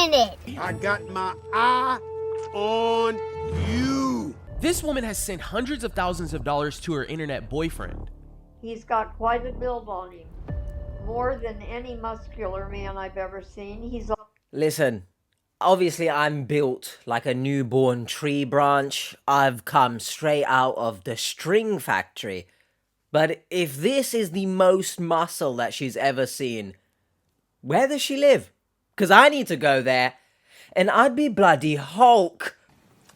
minute. I got my eye on you. This woman has sent hundreds of thousands of dollars to her internet boyfriend. He's got quite a build on him. More than any muscular man I've ever seen. Listen, obviously I'm built like a newborn tree branch. I've come straight out of the string factory. But if this is the most muscle that she's ever seen, where does she live? Because I need to go there, and I'd be bloody Hulk.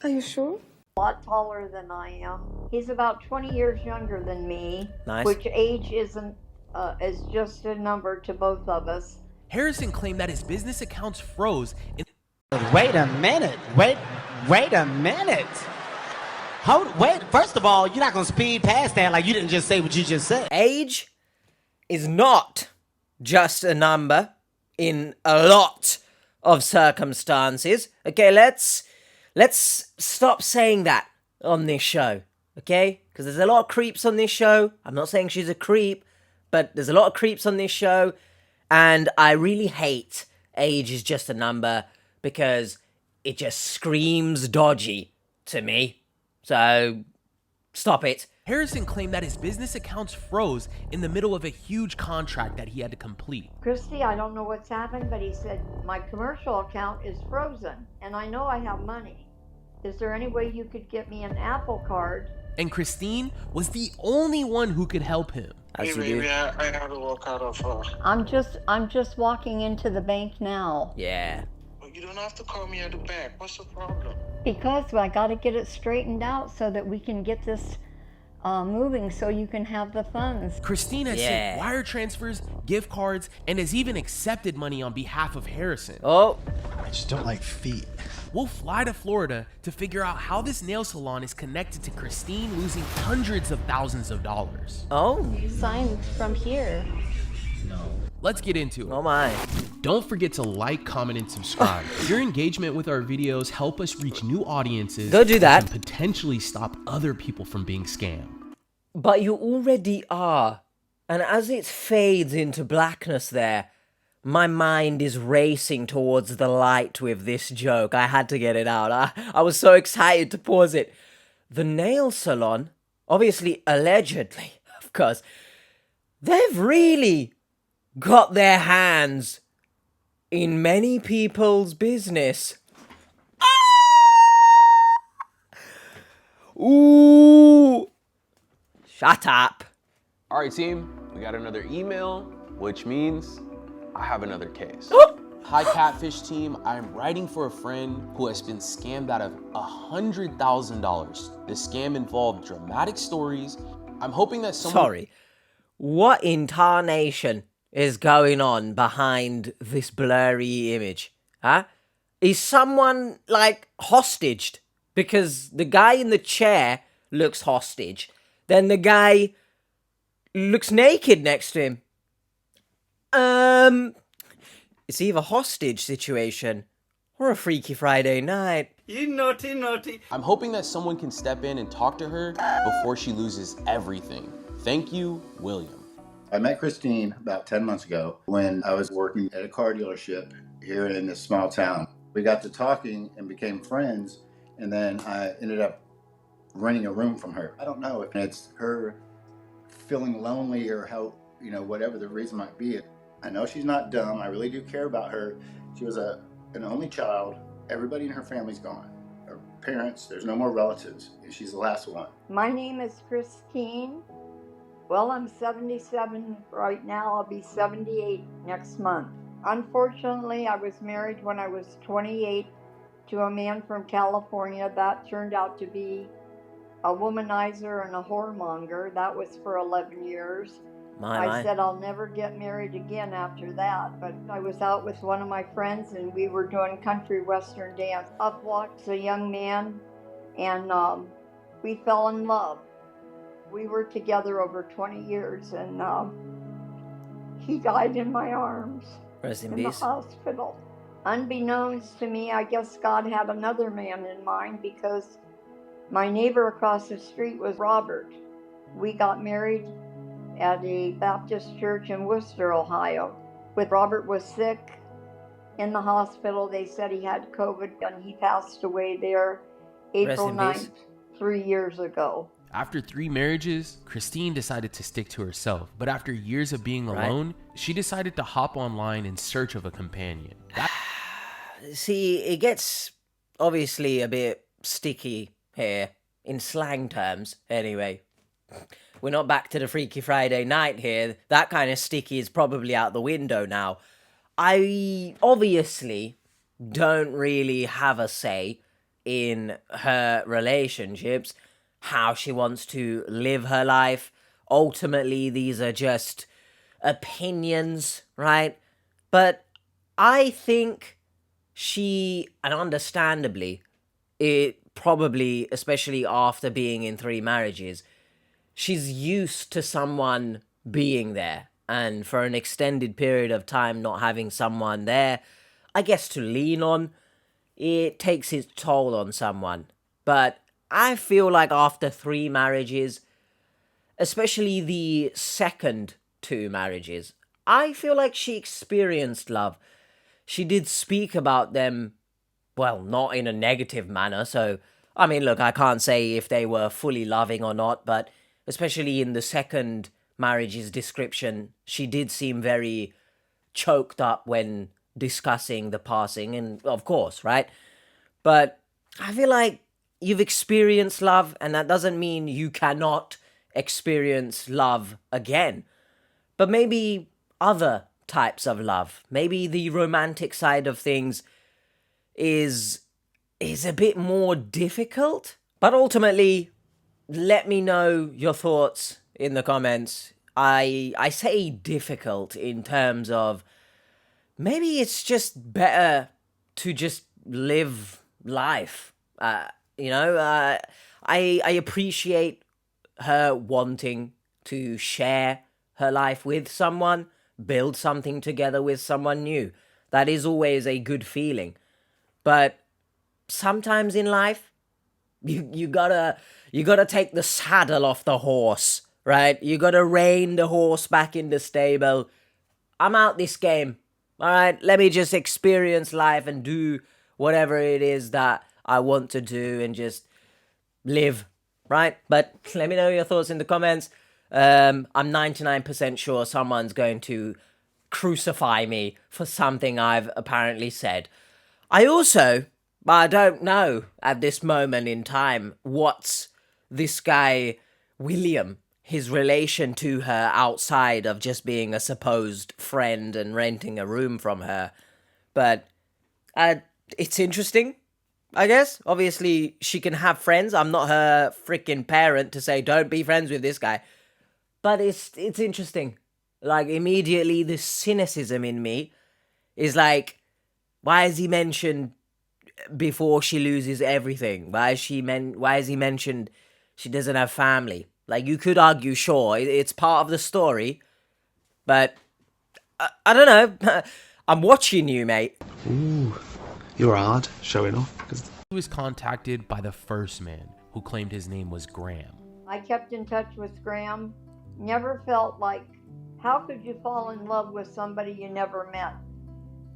Are you sure? A lot taller than I am. He's about 20 years younger than me. Nice. Which age is just a number to both of us. Harrison claimed that his business accounts froze. Wait a minute. Wait a minute. Wait, first of all, you're not going to speed past that like you didn't just say what you just said. Age is not just a number in a lot of circumstances. Okay, let's stop saying that on this show, okay? Because there's a lot of creeps on this show. I'm not saying she's a creep, but there's a lot of creeps on this show, and I really hate age is just a number because it just screams dodgy to me. So, stop it. Harrison claimed that his business accounts froze in the middle of a huge contract that he had to complete. Christy, I don't know what's happened, but he said, my commercial account is frozen, and I know I have money. Is there any way you could get me an Apple Card? And Christine was the only one who could help him. Hey, baby, I have to walk out of I'm just walking into the bank now. Yeah. But you don't have to call me at the bank. What's the problem? Because I got to get it straightened out so that we can get this moving so you can have the funds. Christine has sent wire transfers, gift cards, and has even accepted money on behalf of Harrison. Oh. I just don't like feet. We'll fly to Florida to figure out how this nail salon is connected to Christine losing hundreds of thousands of dollars. Oh. Sign from here. No. Let's get into it. Oh my. Don't forget to like, comment, and subscribe. Your engagement with our videos help us reach new audiences. Go do that. And potentially stop other people from being scammed. But you already are. And as it fades into blackness there, my mind is racing towards the light with this joke. I had to get it out. I was so excited to pause it. The nail salon, obviously, allegedly, of course, they've really got their hands in many people's business. Ooh. Shut up. All right, team, we got another email, which means I have another case. Hi, Catfish team. I'm writing for a friend who has been scammed out of $100,000. The scam involved dramatic stories. I'm hoping that someone... Sorry, what in tarnation is going on behind this blurry image? Huh? Is someone, like, hostaged? Because the guy in the chair looks hostage. Then the guy looks naked next to him. It's either a hostage situation or a Freaky Friday night. You naughty, naughty. I'm hoping that someone can step in and talk to her before she loses everything. Thank you, William. I met Christine about 10 months ago when I was working at a car dealership here in this small town. We got to talking and became friends, and then I ended up renting a room from her. I don't know if it's her feeling lonely or how, whatever the reason might be. I know she's not dumb. I really do care about her. She was an only child. Everybody in her family's gone. Her parents, there's no more relatives. She's the last one. My name is Christine. Well, I'm 77 right now. I'll be 78 next month. Unfortunately, I was married when I was 28 to a man from California. That turned out to be a womanizer and a whoremonger. That was for 11 years. I said I'll never get married again after that, but I was out with one of my friends and we were doing country western dance. Up walked a young man and we fell in love. We were together over 20 years and he died in my arms in the hospital. Unbeknownst to me, I guess God had another man in mind because my neighbor across the street was Robert. We got married at a Baptist church in Worcester, Ohio. When Robert was sick, in the hospital. They said he had COVID and he passed away there Rest April in 9th, peace. 3 years ago. After 3 marriages, Christine decided to stick to herself, but after years of being alone, she decided to hop online in search of a companion. See, it gets obviously a bit sticky here, in slang terms, anyway. We're not back to the Freaky Friday night here. That kind of sticky is probably out the window now. I obviously don't really have a say in her relationships, how she wants to live her life. Ultimately, these are just opinions, right? But I think she, and understandably, it probably, especially after being in 3 marriages, she's used to someone being there. And for an extended period of time not having someone there, I guess to lean on, it takes its toll on someone. But I feel like after 3 marriages, especially the second 2 marriages, I feel like she experienced love. She did speak about them, well, not in a negative manner. So, I mean, look, I can't say if they were fully loving or not, but especially in the second marriage's description, she did seem very choked up when discussing the passing, and of course, right? But I feel like you've experienced love, and that doesn't mean you cannot experience love again. But maybe other types of love, maybe the romantic side of things is a bit more difficult. But ultimately, let me know your thoughts in the comments. I say difficult in terms of maybe it's just better to just live life. I appreciate her wanting to share her life with someone, build something together with someone new. That is always a good feeling. But sometimes in life, you gotta take the saddle off the horse, right? You gotta rein the horse back in the stable. I'm out this game, all right? Let me just experience life and do whatever it is that I want to do and just live, right? But let me know your thoughts in the comments. I'm 99% sure someone's going to crucify me for something I've apparently said. I don't know at this moment in time what's this guy, William, his relation to her outside of just being a supposed friend and renting a room from her. But it's interesting, I guess. Obviously, she can have friends. I'm not her freaking parent to say, don't be friends with this guy. But it's interesting. Like, immediately, the cynicism in me is like, why is he mentioned before she loses everything? Why is he mentioned she doesn't have family? Like, you could argue, sure, it's part of the story, but I don't know. I'm watching you, mate. Ooh, you're hard showing off. He was contacted by the first man, who claimed his name was Graham. I kept in touch with Graham. Never felt like, how could you fall in love with somebody you never met?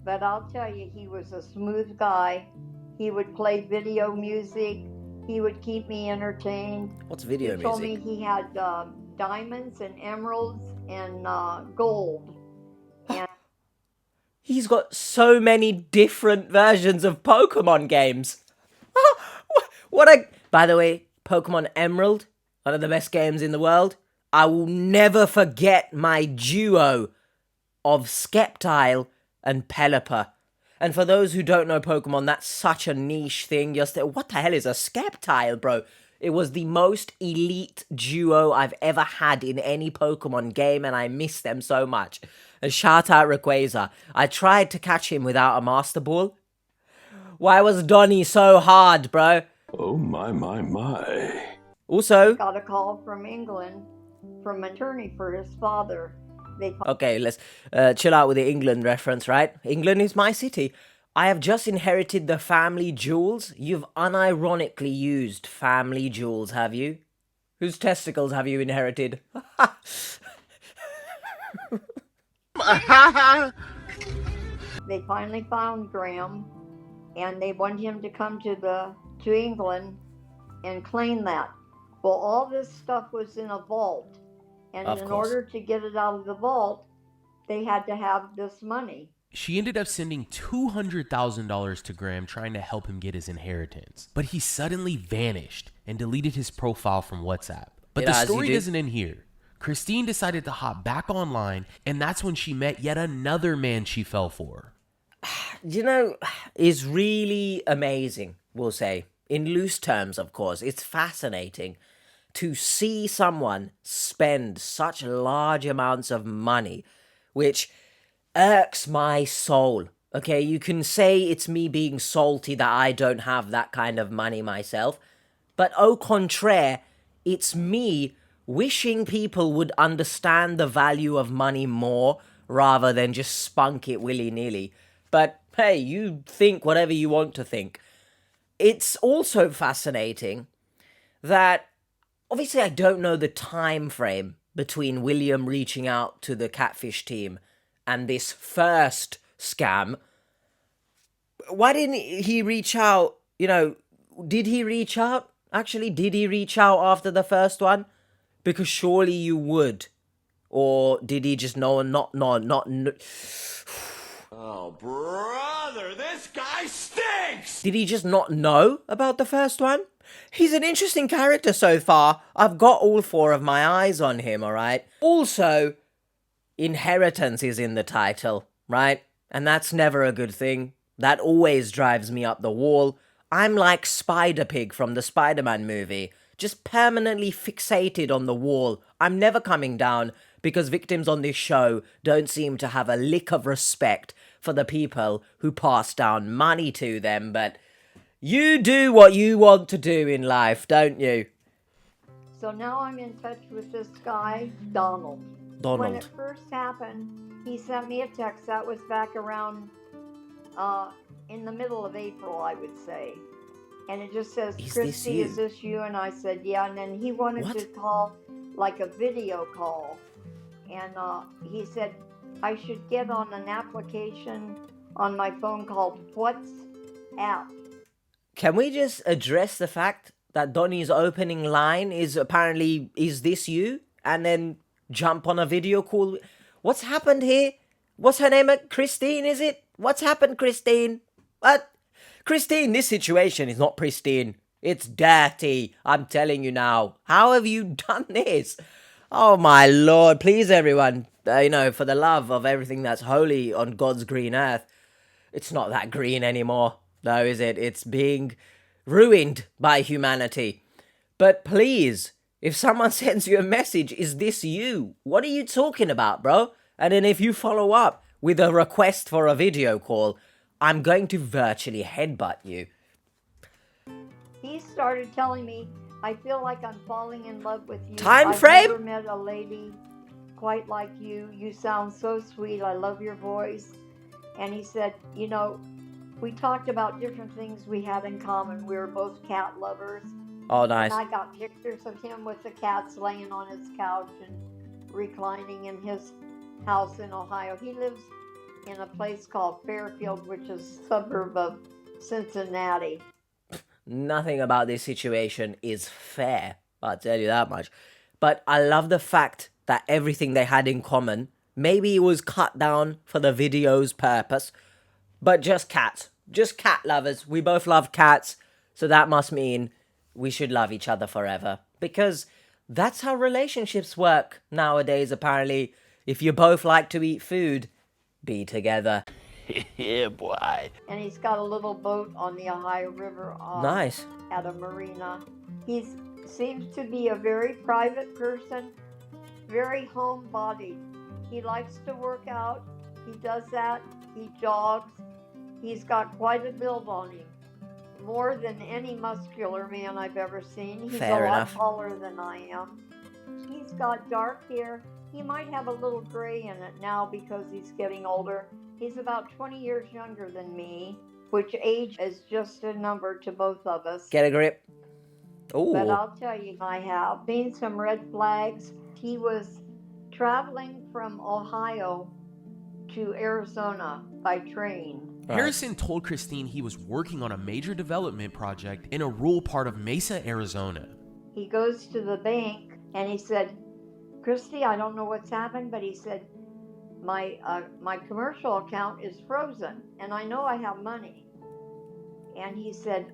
But I'll tell you, he was a smooth guy. He would play video music. He would keep me entertained. What's video music? He told me he had diamonds and emeralds and gold. And he's got so many different versions of Pokemon games. By the way, Pokemon Emerald, one of the best games in the world. I will never forget my duo of Sceptile and Pelipper. And for those who don't know Pokemon, that's such a niche thing. What the hell is a Sceptile, bro? It was the most elite duo I've ever had in any Pokemon game, and I miss them so much. And shout out Rayquaza. I tried to catch him without a Master Ball. Why was Donnie so hard, bro? Oh, my. Also, got a call from England from an attorney for his father. Okay, let's chill out with the England reference, right? England is my city. I have just inherited the family jewels. You've unironically used family jewels, have you? Whose testicles have you inherited? They finally found Graham, and they wanted him to come to England and claim that. Well, all this stuff was in a vault, and Of in course. order to get it out of the vault, they had to have this money. She ended up sending $200,000 to Graham trying to help him get his inheritance. But he suddenly vanished and deleted his profile from WhatsApp. But the story doesn't end here. Christine decided to hop back online, and that's when she met yet another man she fell for. You know, it's really amazing, we'll say. In loose terms, of course. It's fascinating to see someone spend such large amounts of money, which irks my soul. Okay, you can say it's me being salty that I don't have that kind of money myself, but au contraire, it's me wishing people would understand the value of money more rather than just spunk it willy-nilly. But hey, you think whatever you want to think. It's also fascinating that obviously I don't know the time frame between William reaching out to the catfish team and this first scam. Why didn't he reach out? You know, did he reach out? Actually, did he reach out after the first one? Because surely you would. Or did he just know? Oh, brother, this guy stinks! Did he just not know about the first one? He's an interesting character so far. I've got all 4 of my eyes on him, alright? Also, inheritance is in the title, right? And that's never a good thing. That always drives me up the wall. I'm like Spider-Pig from the Spider-Man movie, just permanently fixated on the wall. I'm never coming down because victims on this show don't seem to have a lick of respect for the people who pass down money to them, but you do what you want to do in life, don't you? So now I'm in touch with this guy, Donald. When it first happened, he sent me a text. That was back around in the middle of April, I would say. And it just says, Christy, is this you? And I said, yeah. And then he wanted to call like a video call. And he said, I should get on an application on my phone called WhatsApp. Can we just address the fact that Donnie's opening line is apparently, is this you? And then jump on a video call. What's happened here? What's her name? Christine, is it? What's happened, Christine? What? Christine, this situation is not pristine. It's dirty. I'm telling you now. How have you done this? Oh my lord. Please, everyone, for the love of everything that's holy on God's green earth, it's not that green anymore, though, is it? It's being ruined by humanity. But please, if someone sends you a message, is this you? What are you talking about, bro? And then if you follow up with a request for a video call, I'm going to virtually headbutt you. He started telling me, I feel like I'm falling in love with you. Time frame? I've never met a lady quite like you. You sound so sweet. I love your voice. And he said, we talked about different things we had in common. We were both cat lovers. Oh, nice. And I got pictures of him with the cats laying on his couch and reclining in his house in Ohio. He lives in a place called Fairfield, which is a suburb of Cincinnati. Nothing about this situation is fair, I'll tell you that much. But I love the fact that everything they had in common, maybe it was cut down for the video's purpose, but just cats. Just cat lovers. We both love cats, so that must mean we should love each other forever. Because that's how relationships work nowadays, apparently. If you both like to eat food, be together. Yeah, boy. And he's got a little boat on the Ohio River. Nice. At a marina. He seems to be a very private person, very homebodied. He likes to work out. He does that. He jogs. He's got quite a build on him. More than any muscular man I've ever seen. He's Fair a lot enough. taller than I am. He's got dark hair. He might have a little gray in it now because he's getting older. He's about 20 years younger than me, which age is just a number to both of us. Get a grip. Ooh. But I'll tell you, I have seen some red flags. He was traveling from Ohio to Arizona by train. Harrison told Christine he was working on a major development project in a rural part of Mesa, Arizona. He goes to the bank and he said, Christy, I don't know what's happened, but he said, my commercial account is frozen and I know I have money. And he said,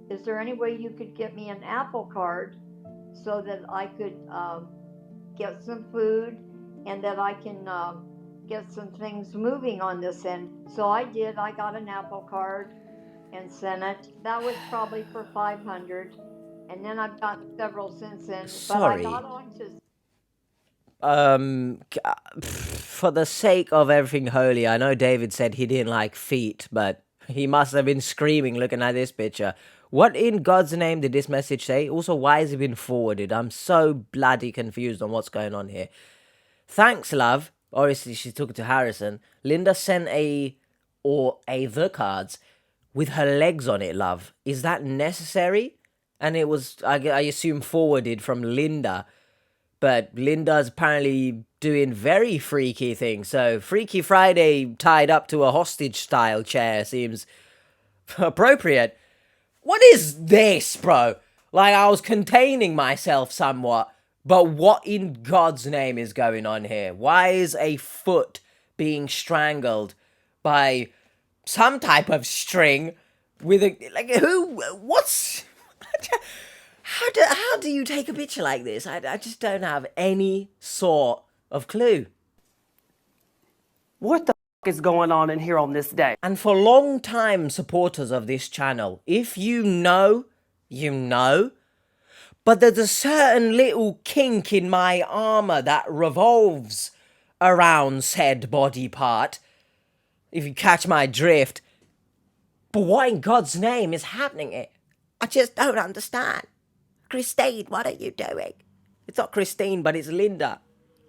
is there any way you could get me an Apple Card so that I could get some food and that I can get some things moving on this end? So I did. I got an Apple Card and sent it. That was probably for $500. And then I've got several since then. Sorry. But I got on to... For the sake of everything holy, I know David said he didn't like feet, but he must have been screaming looking at this picture. What in God's name did this message say? Also, why has it been forwarded? I'm so bloody confused on what's going on here. Thanks, love. Obviously, she took it to Harrison. Linda sent the cards with her legs on it, love. Is that necessary? And it was, I assume, forwarded from Linda. But Linda's apparently doing very freaky things. So Freaky Friday tied up to a hostage-style chair seems appropriate. What is this, bro? Like, I was containing myself somewhat. But what in God's name is going on here? Why is a foot being strangled by some type of string with a... Like, who... What's... How do you take a picture like this? I just don't have any sort of clue. What the is going on in here on this day? And for long-time supporters of this channel, if you know, you know. But there's a certain little kink in my armour that revolves around said body part. If you catch my drift. But what in God's name is happening here? I just don't understand. Christine, what are you doing? It's not Christine, but it's Linda.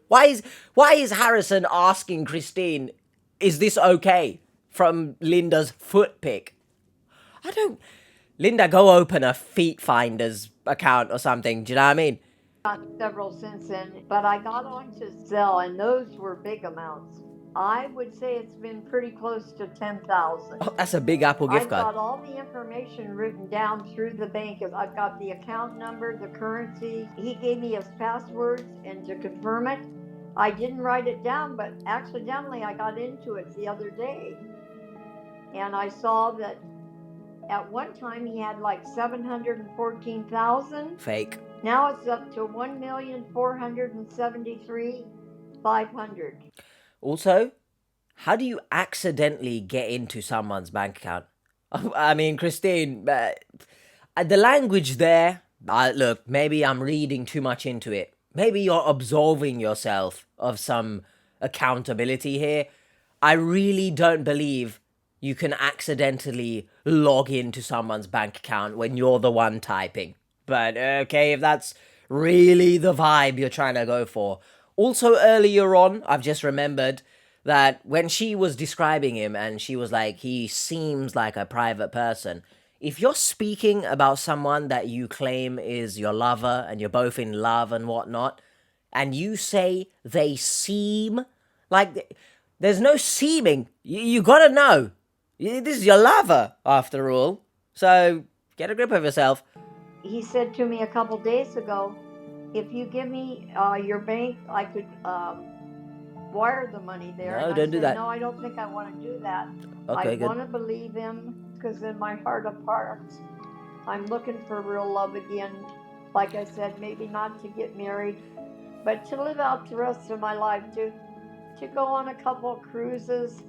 Why is Harrison asking Christine, is this okay? From Linda's foot pic. Linda, go open a Feet Finder's account or something. Do you know what I mean? Got several since then, but I got on to Zelle, and those were big amounts. I would say it's been pretty close to 10,000. Oh, that's a big Apple gift card. I've got all the information written down through the bank. I've got the account number, the currency. He gave me his passwords, and to confirm it, I didn't write it down, but accidentally I got into it the other day. And I saw that at one time he had like 714,000. Fake. Now it's up to 1,473,500. Also, how do you accidentally get into someone's bank account? I mean, Christine, the language there, look, maybe I'm reading too much into it. Maybe you're absolving yourself of some accountability here. I really don't believe you can accidentally log into someone's bank account when you're the one typing. But okay, if that's really the vibe you're trying to go for. Also, earlier on, I've just remembered that when she was describing him and she was like, he seems like a private person. If you're speaking about someone that you claim is your lover and you're both in love and whatnot, and you say they seem like... There's no seeming. You gotta know. This is your lover, after all. So, get a grip of yourself. He said to me a couple days ago, if you give me your bank, I could wire the money there. No, and don't do that. No, I don't think I want to do that. Okay, I good. want to believe him because in my heart of hearts, I'm looking for real love again. Like I said, maybe not to get married, but to live out the rest of my life, to go on a couple of cruises.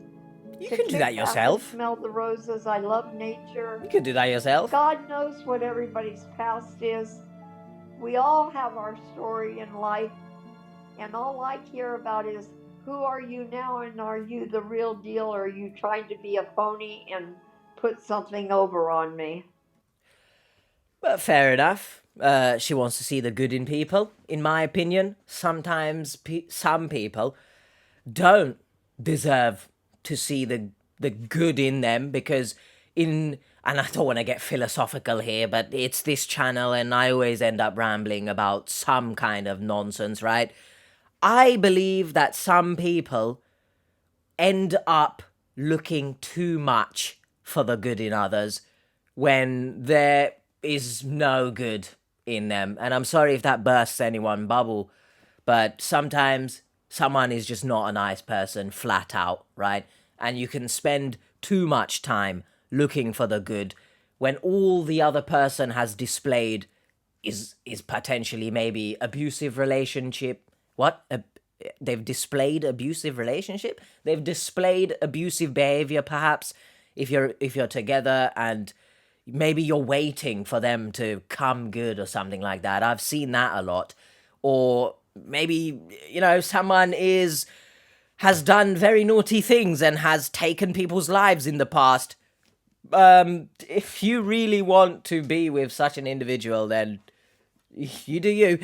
You can do that yourself. Smell the roses. I love nature. You can do that yourself. God knows what everybody's past is. We all have our story in life, and all I care about is who are you now, and are you the real deal, or are you trying to be a phony and put something over on me? But fair enough. She wants to see the good in people. In my opinion, sometimes some people don't deserve to see the good in them because and I don't want to get philosophical here, but it's this channel and I always end up rambling about some kind of nonsense, right? I believe that some people end up looking too much for the good in others when there is no good in them. And I'm sorry if that bursts anyone's bubble, but sometimes someone is just not a nice person, flat out, right? And you can spend too much time looking for the good when all the other person has displayed is potentially maybe abusive relationship. What? They've displayed abusive relationship? They've displayed abusive behavior, perhaps, if you're together and maybe you're waiting for them to come good or something like that. I've seen that a lot. Or maybe, someone has done very naughty things and has taken people's lives in the past. If you really want to be with such an individual, then you do you.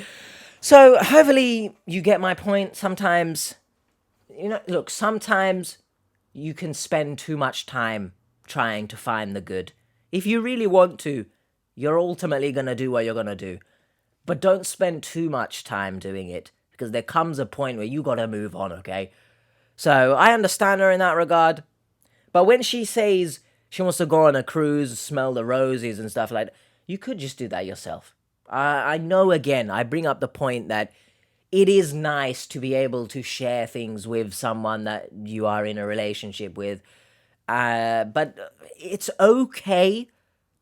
So hopefully you get my point. Sometimes, sometimes you can spend too much time trying to find the good. If you really want to, you're ultimately going to do what you're going to do. But don't spend too much time doing it, because there comes a point where you got to move on, okay? So I understand her in that regard. But when she says she wants to go on a cruise, smell the roses and stuff like that, you could just do that yourself. I know, again, I bring up the point that it is nice to be able to share things with someone that you are in a relationship with. But it's okay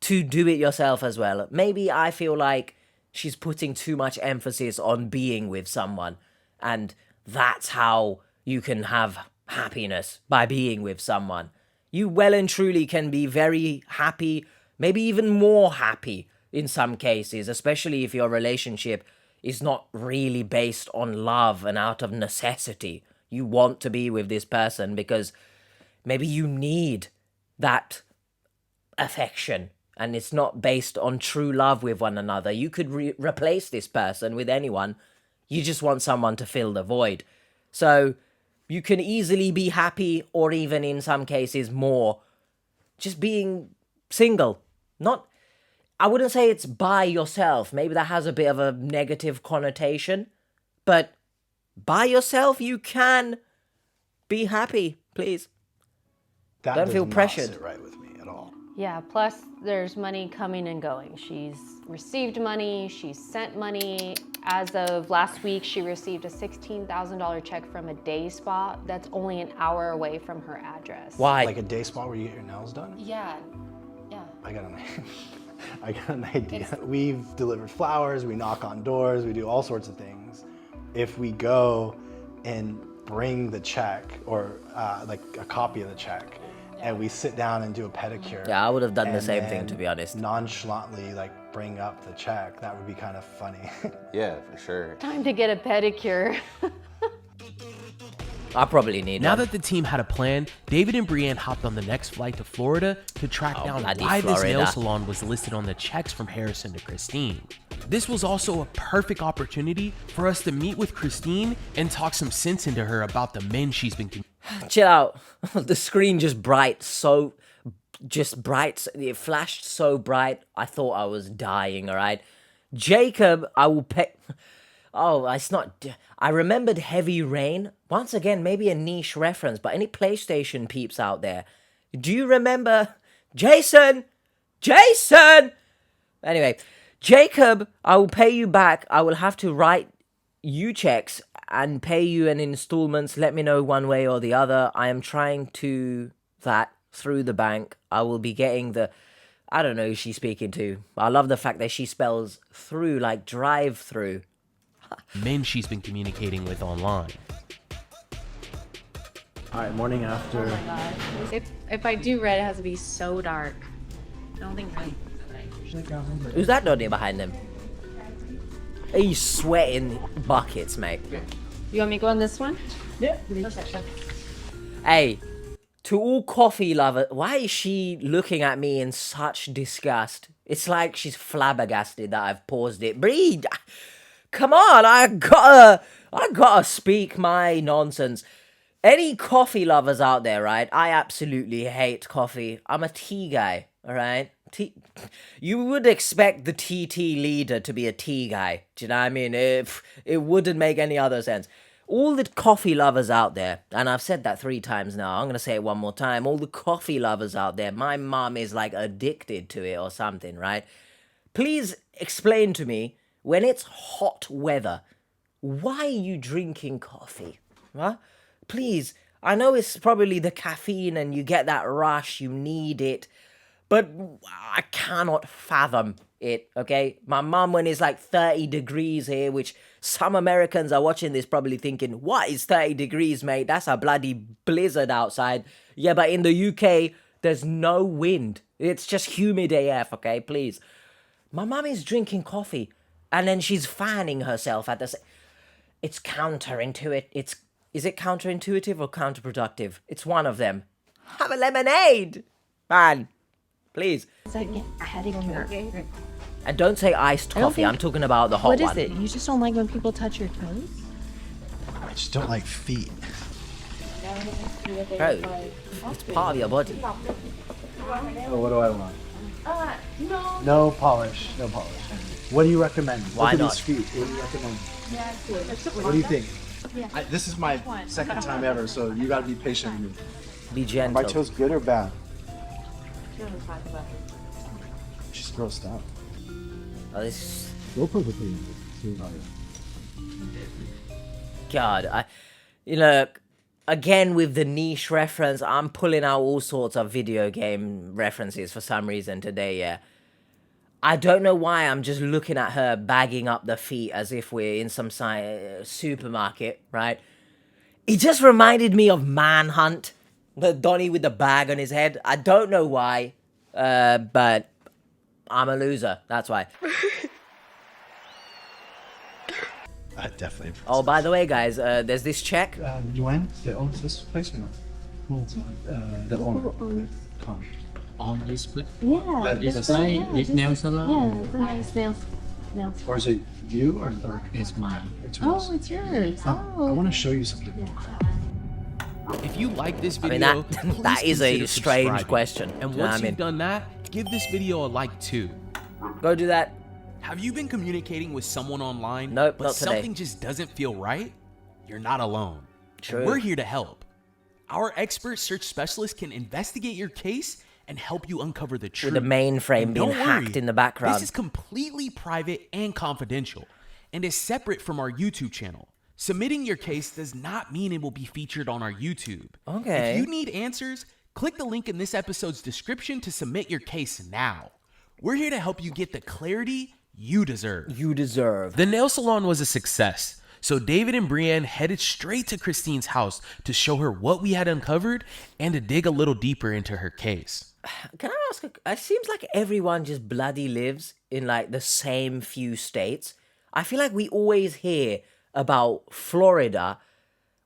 to do it yourself as well. Maybe I feel like she's putting too much emphasis on being with someone, and that's how you can have happiness, by being with someone. You well and truly can be very happy, maybe even more happy in some cases, especially if your relationship is not really based on love and out of necessity. You want to be with this person because maybe you need that affection, and it's not based on true love with one another. You could replace this person with anyone. You just want someone to fill the void. So you can easily be happy, or even in some cases more, just being single. I wouldn't say it's by yourself. Maybe that has a bit of a negative connotation. But by yourself, you can be happy, please. That Don't feel pressured. Sit right with me at all. Yeah, plus there's money coming and going. She's received money, she's sent money. As of last week, she received a $16,000 check from a day spa that's only an hour away from her address. Why? Like a day spa where you get your nails done? Yeah. I got an idea. We've delivered flowers, we knock on doors, we do all sorts of things. If we go and bring the check, or like a copy of the check, and we sit down and do a pedicure. Yeah, I would have done the same thing, to be honest. Nonchalantly, bring up the check. That would be kind of funny. Yeah, for sure. Time to get a pedicure. I probably need Now one. that the team had a plan, David and Brienne hopped on the next flight to Florida to track down bloody why this nail Florida. salon was listed on the checks from Harrison to Christine. This was also a perfect opportunity for us to meet with Christine and talk some sense into her about the men she's been Chill out. The screen just it flashed so bright, I thought I was dying, alright? Jacob, I will pay... Oh, it's not... I remembered Heavy Rain. Once again, maybe a niche reference, but any PlayStation peeps out there, do you remember... Jason! Anyway, Jacob, I will pay you back. I will have to write you checks and pay you in installments. Let me know one way or the other. I am trying to that through the bank. I will be getting the... I don't know who she's speaking to. I love the fact that she spells through like drive-through. men she's been communicating with online. All right, morning after. Oh my god. If I do red, it has to be so dark. I don't think red. Who's that doing behind him? He's sweating buckets, mate. You want me to go on this one? Yeah. Okay. Hey, to all coffee lovers, why is she looking at me in such disgust? It's like she's flabbergasted that I've paused it. Breed, come on, I gotta speak my nonsense. Any coffee lovers out there, right? I absolutely hate coffee. I'm a tea guy, all right? You would expect the TT leader to be a tea guy. Do you know what I mean? It wouldn't make any other sense. all the coffee lovers out there, and I've said that 3 times now, I'm going to say it one more time, all the coffee lovers out there, my mom is like addicted to it or something, right? Please explain to me, when it's hot weather, why are you drinking coffee? Huh? Please, I know it's probably the caffeine and you get that rush, you need it, but I cannot fathom it, okay? My mum, when it's like 30 degrees here, which some Americans are watching this probably thinking, what is 30 degrees, mate? That's a bloody blizzard outside. Yeah, but in the UK, there's no wind. It's just humid AF, okay? Please. My mum is drinking coffee, and then she's fanning herself at the same... It's counterintuitive. Is it counterintuitive or counterproductive? It's one of them. Have a lemonade! Man, please. And don't say iced coffee. I'm talking about the hot one. What is it? You just don't like when people touch your toes? I just don't like feet. Bro, it's part of your body. Oh, what do I want? No. No polish. No polish. What do you recommend? Why Look at not? these feet. What do you recommend? What do you think? This is my second time ever, so you gotta be patient with me. Be Are gentle. my toes good or bad? She's grossed out. Oh, this... Go perfectly. God, look, again with the niche reference, I'm pulling out all sorts of video game references for some reason today, yeah. I don't know why I'm just looking at her bagging up the feet as if we're in some supermarket, right? It just reminded me of Manhunt, the Donnie with the bag on his head. I don't know why, but I'm a loser, that's why. Definitely. Oh, by the way, guys, there's this check. Yuan, they own this place or not? The owner. Con. On this place? Yeah. It's like it's nail salon. Yeah, it's a nice nail. Or is it you or It's mine. it's Oh, it's yours. I Oh. want to show you something. If you like this I mean, video, that- please that is a consider strange subscribing. question. And Do you know what once I you've mean? done that, give this video a like too. Go do that. Have you been communicating with someone online, Nope, but not today. something just doesn't feel right? You're not alone. True. And we're here to help. Our expert search specialist can investigate your case and help you uncover the truth. With the mainframe And being don't worry, hacked in the background. This is completely private and confidential and is separate from our YouTube channel. Submitting your case does not mean it will be featured on our YouTube. Okay. If you need answers, click the link in this episode's description to submit your case now. We're here to help you get the clarity you deserve. You deserve. The nail salon was a success, so David and Brienne headed straight to Christine's house to show her what we had uncovered and to dig a little deeper into her case. Can I ask, it seems like everyone just bloody lives in like the same few states. I feel like we always hear about Florida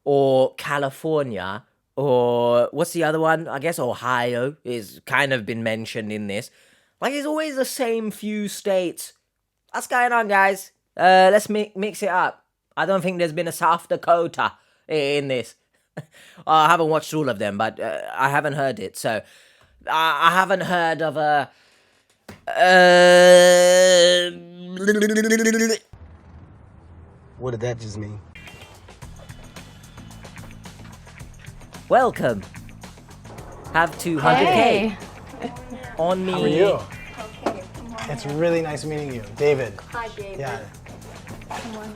or California or what's the other one? I guess Ohio is kind of been mentioned in this. Like it's always the same few states. What's going on, guys? Let's mix it up. I don't think there's been a South Dakota in this. I haven't watched all of them, but I haven't heard it. So I haven't heard of a... What did that just mean? Welcome. Have 200K Hey. on me. How are you? It's really nice meeting you, David. Hi, David. Yeah. Come on in.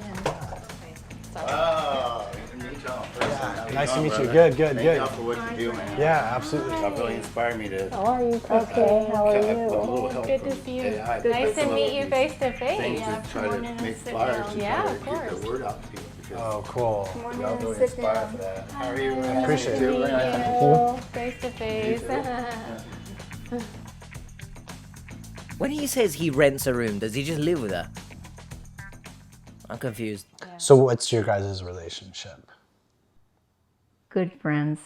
Oh, you can meet y'all in person. How you Nice to doing, meet you. brother? Good, good, Thank good. y'all for what you do, man. Yeah, absolutely. Y'all really inspired me to. How are you? Okay, how are a you? little help Good to from see you. AI. Nice to meet you face to Things face. to try to make flyers to Yeah, try of to get course. the word out to people. Because Oh, cool. Come on y'all in, really sit inspired down. for that. How are you? Appreciate it. Very nice to meet you. Face to face. When he says he rents a room, does he just live with her? I'm confused. So what's your guys' relationship? Good friends.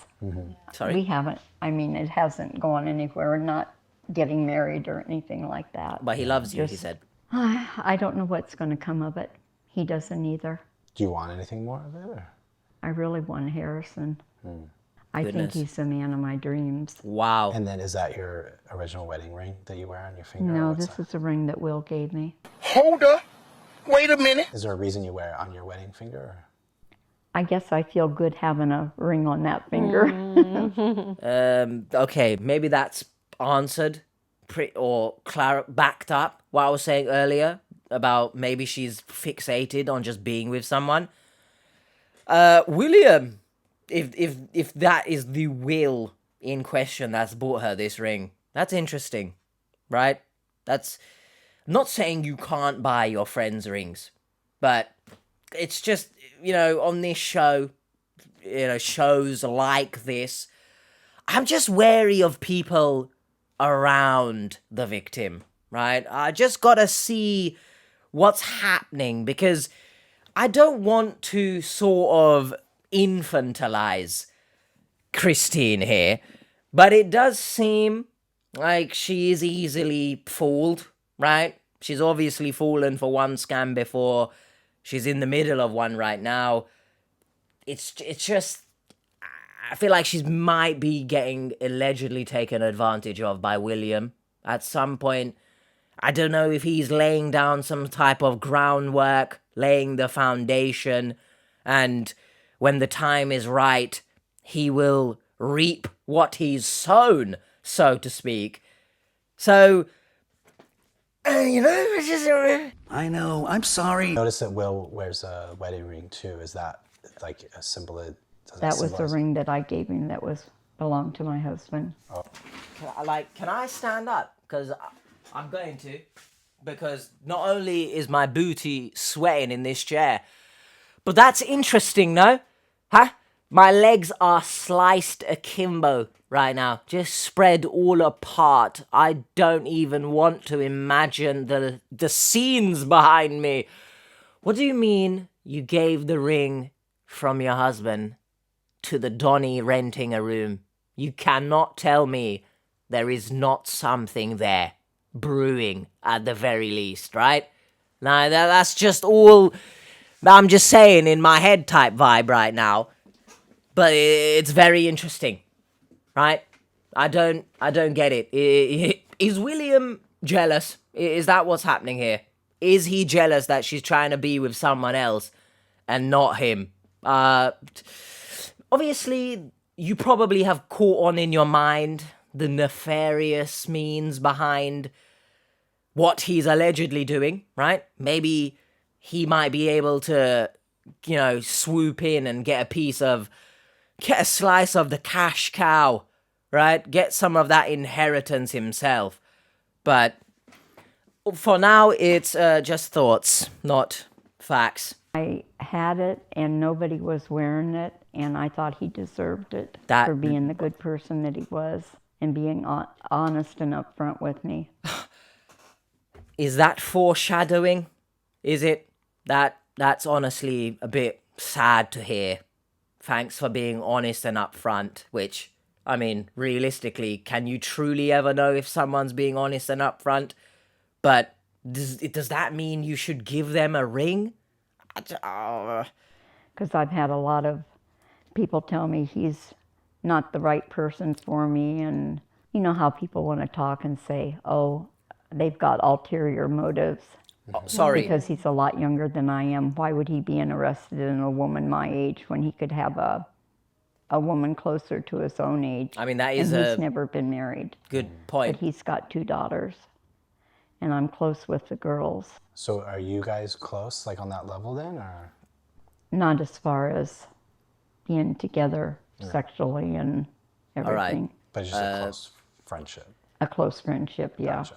Sorry? We haven't, I mean, it hasn't gone anywhere. We're not getting married or anything like that. But he loves you, he Just- said. I don't know what's going to come of it. He doesn't either. Do you want anything more of it? Or? I really want Harrison. I Goodness. think he's the man of my dreams. Wow. And then is that your original wedding ring that you wear on your finger? or No, what's this is a ring that Will gave me. Hold up. Wait a minute. Is there a reason you wear it on your wedding finger? Or? I guess I feel good having a ring on that finger. Okay, maybe that's answered backed up what I was saying earlier about maybe she's fixated on just being with someone. William, if that is the will in question that's bought her this ring, that's interesting, right? That's not saying you can't buy your friends rings, but it's just, on this show, shows like this, I'm just wary of people around the victim, right? I just gotta see what's happening because I don't want to sort of infantilize Christine here, but it does seem like she is easily fooled, right? She's obviously fallen for one scam before. She's in the middle of one right now. It's just, I feel like she might be getting allegedly taken advantage of by William at some point. I don't know if he's laying down some type of groundwork, laying the foundation, and when the time is right, he will reap what he's sown, so to speak. So, it's just... I know, I'm sorry. Notice that Will wears a wedding ring too. Is that like a symbol? That was the ring that I gave him that belonged to my husband. Oh. Can I stand up? Because I'm going to. Because not only is my booty sweating in this chair, but that's interesting, no? Huh? My legs are sliced akimbo right now. Just spread all apart. I don't even want to imagine the scenes behind me. What do you mean you gave the ring from your husband to the Donny renting a room? You cannot tell me there is not something there brewing at the very least, right? Now, that's just all I'm just saying in my head type vibe right now. But it's very interesting, right? I don't get it. Is William jealous? Is that what's happening here? Is he jealous that she's trying to be with someone else and not him? Obviously, you probably have caught on in your mind the nefarious means behind what he's allegedly doing, right? Maybe he might be able to, swoop in and get a slice of the cash cow, right? Get some of that inheritance himself. But for now, it's just thoughts, not facts. I had it and nobody was wearing it, and I thought he deserved it for being the good person that he was and being honest and upfront with me. Is that foreshadowing? Is it? That's honestly a bit sad to hear. Thanks for being honest and upfront, which, I mean, realistically, can you truly ever know if someone's being honest and upfront? But does that mean you should give them a ring? Because I've had a lot of people tell me he's not the right person for me, and you know how people want to talk and say, oh, they've got ulterior motives. Sorry. Because he's a lot younger than I am. Why would he be interested in a woman my age when he could have a woman closer to his own age? I mean, that is and he's never been married. Good point. But he's got 2 daughters, and I'm close with the girls. So are you guys close, like on that level then, or? Not as far as being together sexually and everything. All right. But just a close friendship. A close friendship, yeah. Gotcha.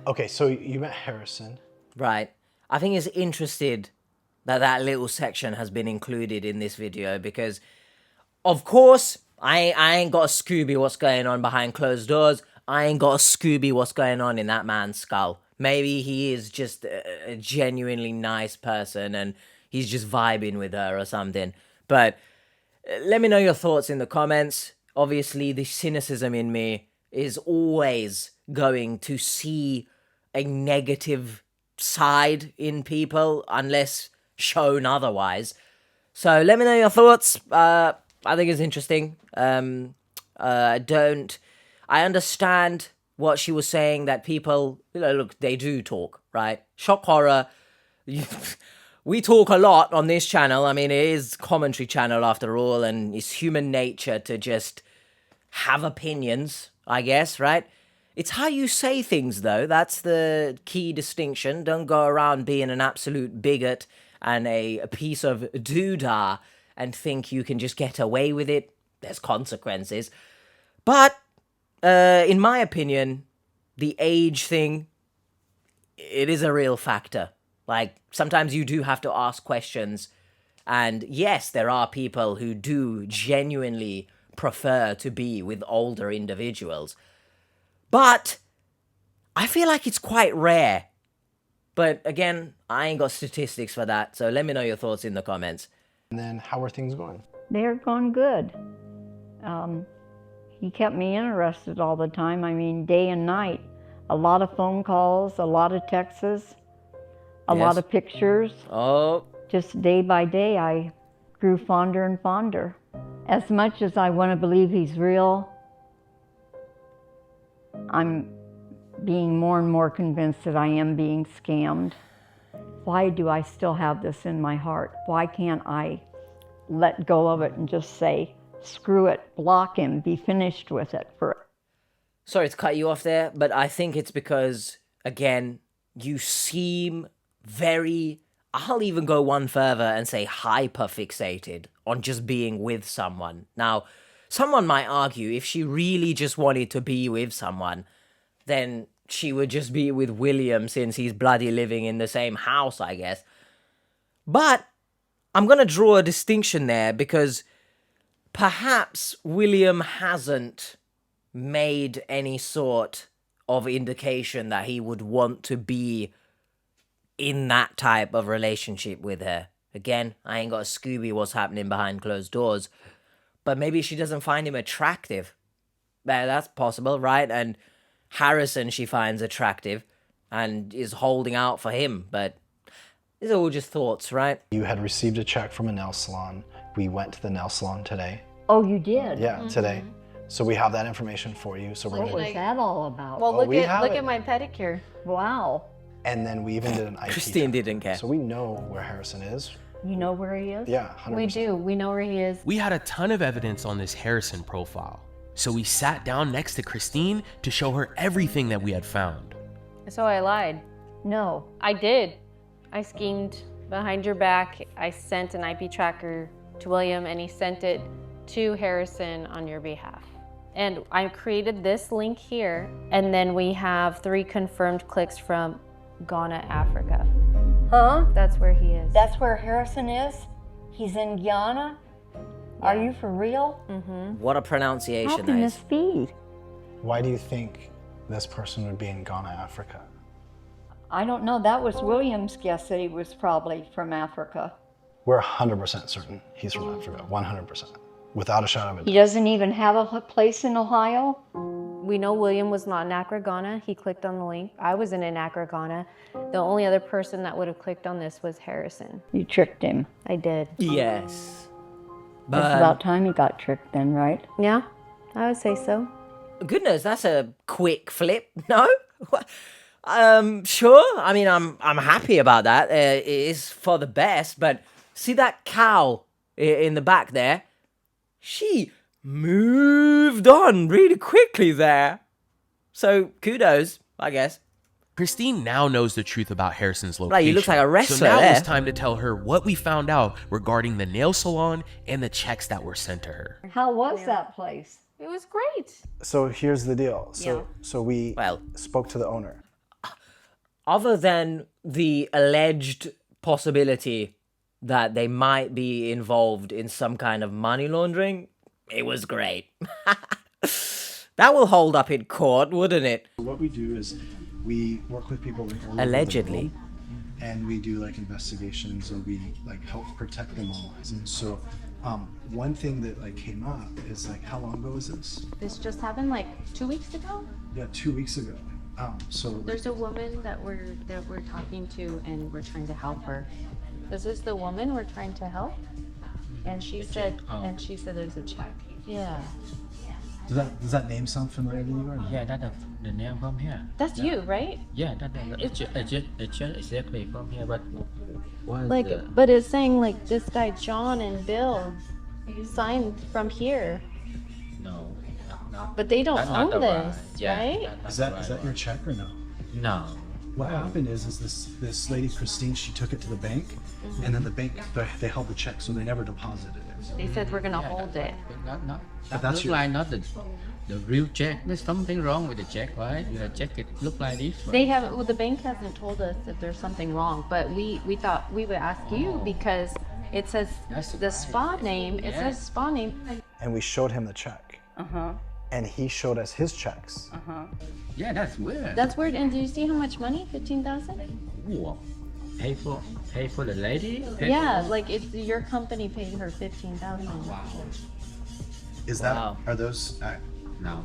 Okay, so you met Harrison. Right. I think it's interesting that little section has been included in this video because, of course, I ain't got a Scooby what's going on behind closed doors. I ain't got a Scooby what's going on in that man's skull. Maybe he is just a genuinely nice person and he's just vibing with her or something. But let me know your thoughts in the comments. Obviously, the cynicism in me is always going to see a negative side in people unless shown otherwise. So let me know your thoughts. I think it's interesting. I understand what she was saying, that people, look, they do talk, right? Shock horror. we talk a lot on this channel. I mean, it is commentary channel after all, and it's human nature to just have opinions, I guess, right? It's how you say things, though. That's the key distinction. Don't go around being an absolute bigot and a piece of doodah and think you can just get away with it. There's consequences. But, in my opinion, the age thing, it is a real factor. Like, sometimes you do have to ask questions. And yes, there are people who do genuinely prefer to be with older individuals. But I feel like it's quite rare. But again, I ain't got statistics for that. So let me know your thoughts in the comments. And then how are things going? They're going good. He kept me interested all the time. I mean, day and night. A lot of phone calls, a lot of texts, a lot of pictures. Oh. Just day by day, I grew fonder and fonder. As much as I want to believe he's real, I'm being more and more convinced that I am being scammed. Why do I still have this in my heart? Why can't I let go of it and just say, screw it, block him, be finished with it? Sorry to cut you off there, but I think it's because, again, you seem very, I'll even go one further and say hyper-fixated on just being with someone. Now, someone might argue if she really just wanted to be with someone, then she would just be with William since he's bloody living in the same house, I guess. But I'm going to draw a distinction there because perhaps William hasn't made any sort of indication that he would want to be in that type of relationship with her. Again, I ain't got a Scooby what's happening behind closed doors. But maybe she doesn't find him attractive. That's possible, right? And Harrison she finds attractive and is holding out for him. But these are all just thoughts, right? You had received a check from a nail salon. We went to the nail salon today. Oh, you did? Yeah, today. So we have that information for you. So what was that all about? Well, look at my pedicure. Wow. And then we even did an IP Christine check. didn't care. So we know where Harrison is. You know where he is? Yeah, 100%. We do. We know where he is. We had a ton of evidence on this Harrison profile. So we sat down next to Christine to show her everything that we had found. So I lied. No. I did. I schemed behind your back. I sent an IP tracker to William and he sent it to Harrison on your behalf. And I created this link here, and then we have 3 confirmed clicks from Ghana, Africa. Huh? That's where he is. That's where Harrison is? He's in Guyana? Yeah. Are you for real? Mm-hmm. What a pronunciation How can that this is. be? Why do you think this person would be in Ghana, Africa? I don't know. That was William's guess that he was probably from Africa. We're 100% certain he's from Africa. 100%. Without a shadow of a doubt. He doesn't even have a place in Ohio? We know William was not in Accra, Ghana. He clicked on the link. I wasn't in Accra, Ghana. The only other person that would have clicked on this was Harrison. You tricked him. I did. Yes. It's about time he got tricked then, right? Yeah, I would say so. Goodness, that's a quick flip. No? Sure. I mean, I'm happy about that. It is for the best, but see that cow in the back there? She moved on really quickly there. So kudos, I guess. Christine now knows the truth about Harrison's location. Right, he looks like a wrestler So now there. it's time to tell her what we found out regarding the nail salon and the checks that were sent to her. How was that place? It was great. So here's the deal. So we spoke to the owner. Other than the alleged possibility that they might be involved in some kind of money laundering, it was great. That will hold up in court, wouldn't it? What we do is we work with people like all over Allegedly. the world, and we do like investigations and we like help protect them online. And so one thing that like came up is like, how long ago was this? This just happened like 2 weeks ago. Yeah, 2 weeks ago. There's a woman that we're talking to and we're trying to help her. This is the woman we're trying to help, and she said there's a check. Yeah. Does that name sound familiar to you? Or no? Yeah, that's the name from here. That's you, right? Yeah, it's just exactly from here, but what Like, but it's saying like this guy John and Bill signed from here. No, not. But they don't That's not own the this, right. Yeah, right? Is that your check or no? No. What happened is this lady Christine, she took it to the bank, and then the bank they held the check, so they never deposited it. They said we're gonna hold it. Not. But That that's look your- like not the real check. There's something wrong with the check, right? The check it look like this. But They have. Well, the bank hasn't told us if there's something wrong, but we thought we would ask you because it says the spa name. It says spa name. And we showed him the check, and he showed us his checks. Yeah, that's weird. That's weird. And do you see how much money? 15,000. Whoa. Pay for the lady? Yeah, like it's your company paid her 15,000. Wow. Is that Wow. are those? No,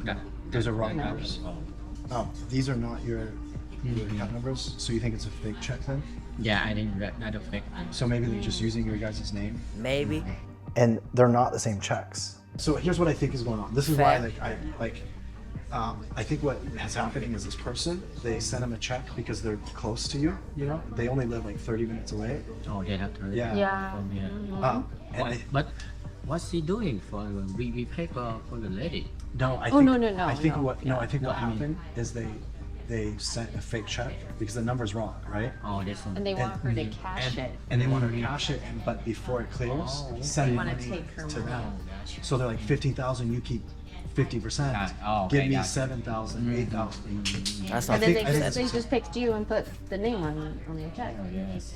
Those are wrong numbers. These are not your account numbers. So you think it's a fake check then? Yeah, I think that's a fake. So maybe they're just using your guys' name. Maybe. And they're not the same checks. So here's what I think is going on. This is why I think what is happening is this person, they send them a check because they're close to you, you know? They only live like 30 minutes away. Oh, they have to. Yeah. From here. But what's he doing for? We pay for the lady. No, I think. Oh, no. I think no. I think what happened is they sent a fake check because the number's wrong, right? Oh, that's. And they want her to cash it. And they want her to cash it, but before it clears, send wanna money take her to money. them. So they're like 15,000, you keep 50%. okay, Give me gotcha. 7,000, 8,000. That's And not. then they just picked you and put the name on your check. Yes.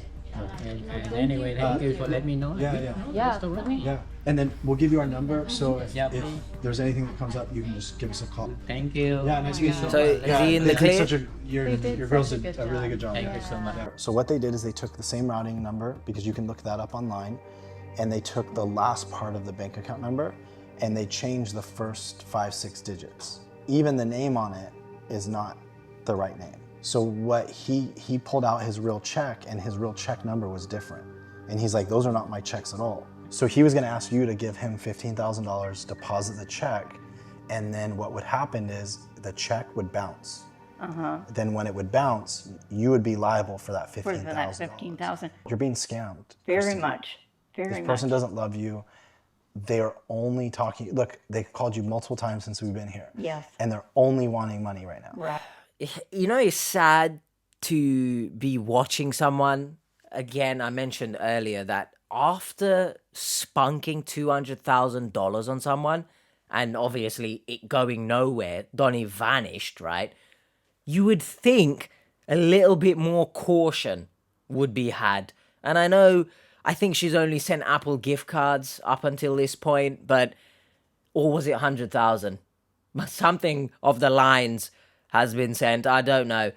And anyway, thank you for letting me know. Yeah. Yeah. Let me. Yeah, and then we'll give you our number. So if please. there's anything that comes up, you can just give us a call. Thank you. Yeah, nice to meet you. So is he in the they did clear? such a- Your They did girls such a did good a really job. good job. Thank you so much. So what they did is they took the same routing number, because you can look that up online, and they took the last part of the bank account number, and they changed the first 5-6 digits. Even the name on it is not the right name. So what he pulled out his real check, and his real check number was different. And he's like, those are not my checks at all. So he was gonna ask you to give him $15,000, deposit the check, and then what would happen is the check would bounce. Then when it would bounce, you would be liable for that $15,000. For that 15,000. You're being scammed. Very Christine. much. Very This much. person doesn't love you. They are only talking, look, they called you multiple times since we've been here. Yes. And they're only wanting money right now. Right. You know, it's sad to be watching someone. Again, I mentioned earlier that after spunking $200,000 on someone, and obviously it going nowhere, Donnie vanished, right? You would think a little bit more caution would be had. And I think she's only sent Apple gift cards up until this point, but, or was it 100,000? But something of the lines has been sent, I don't know.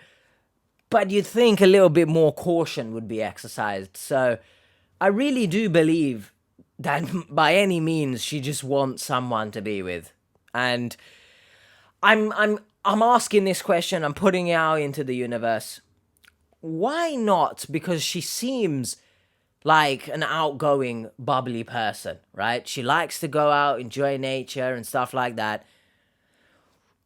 But you'd think a little bit more caution would be exercised. So I really do believe that by any means she just wants someone to be with. And I'm asking this question, I'm putting it out into the universe. Why not? Because she seems like an outgoing, bubbly person, right? She likes to go out, enjoy nature and stuff like that.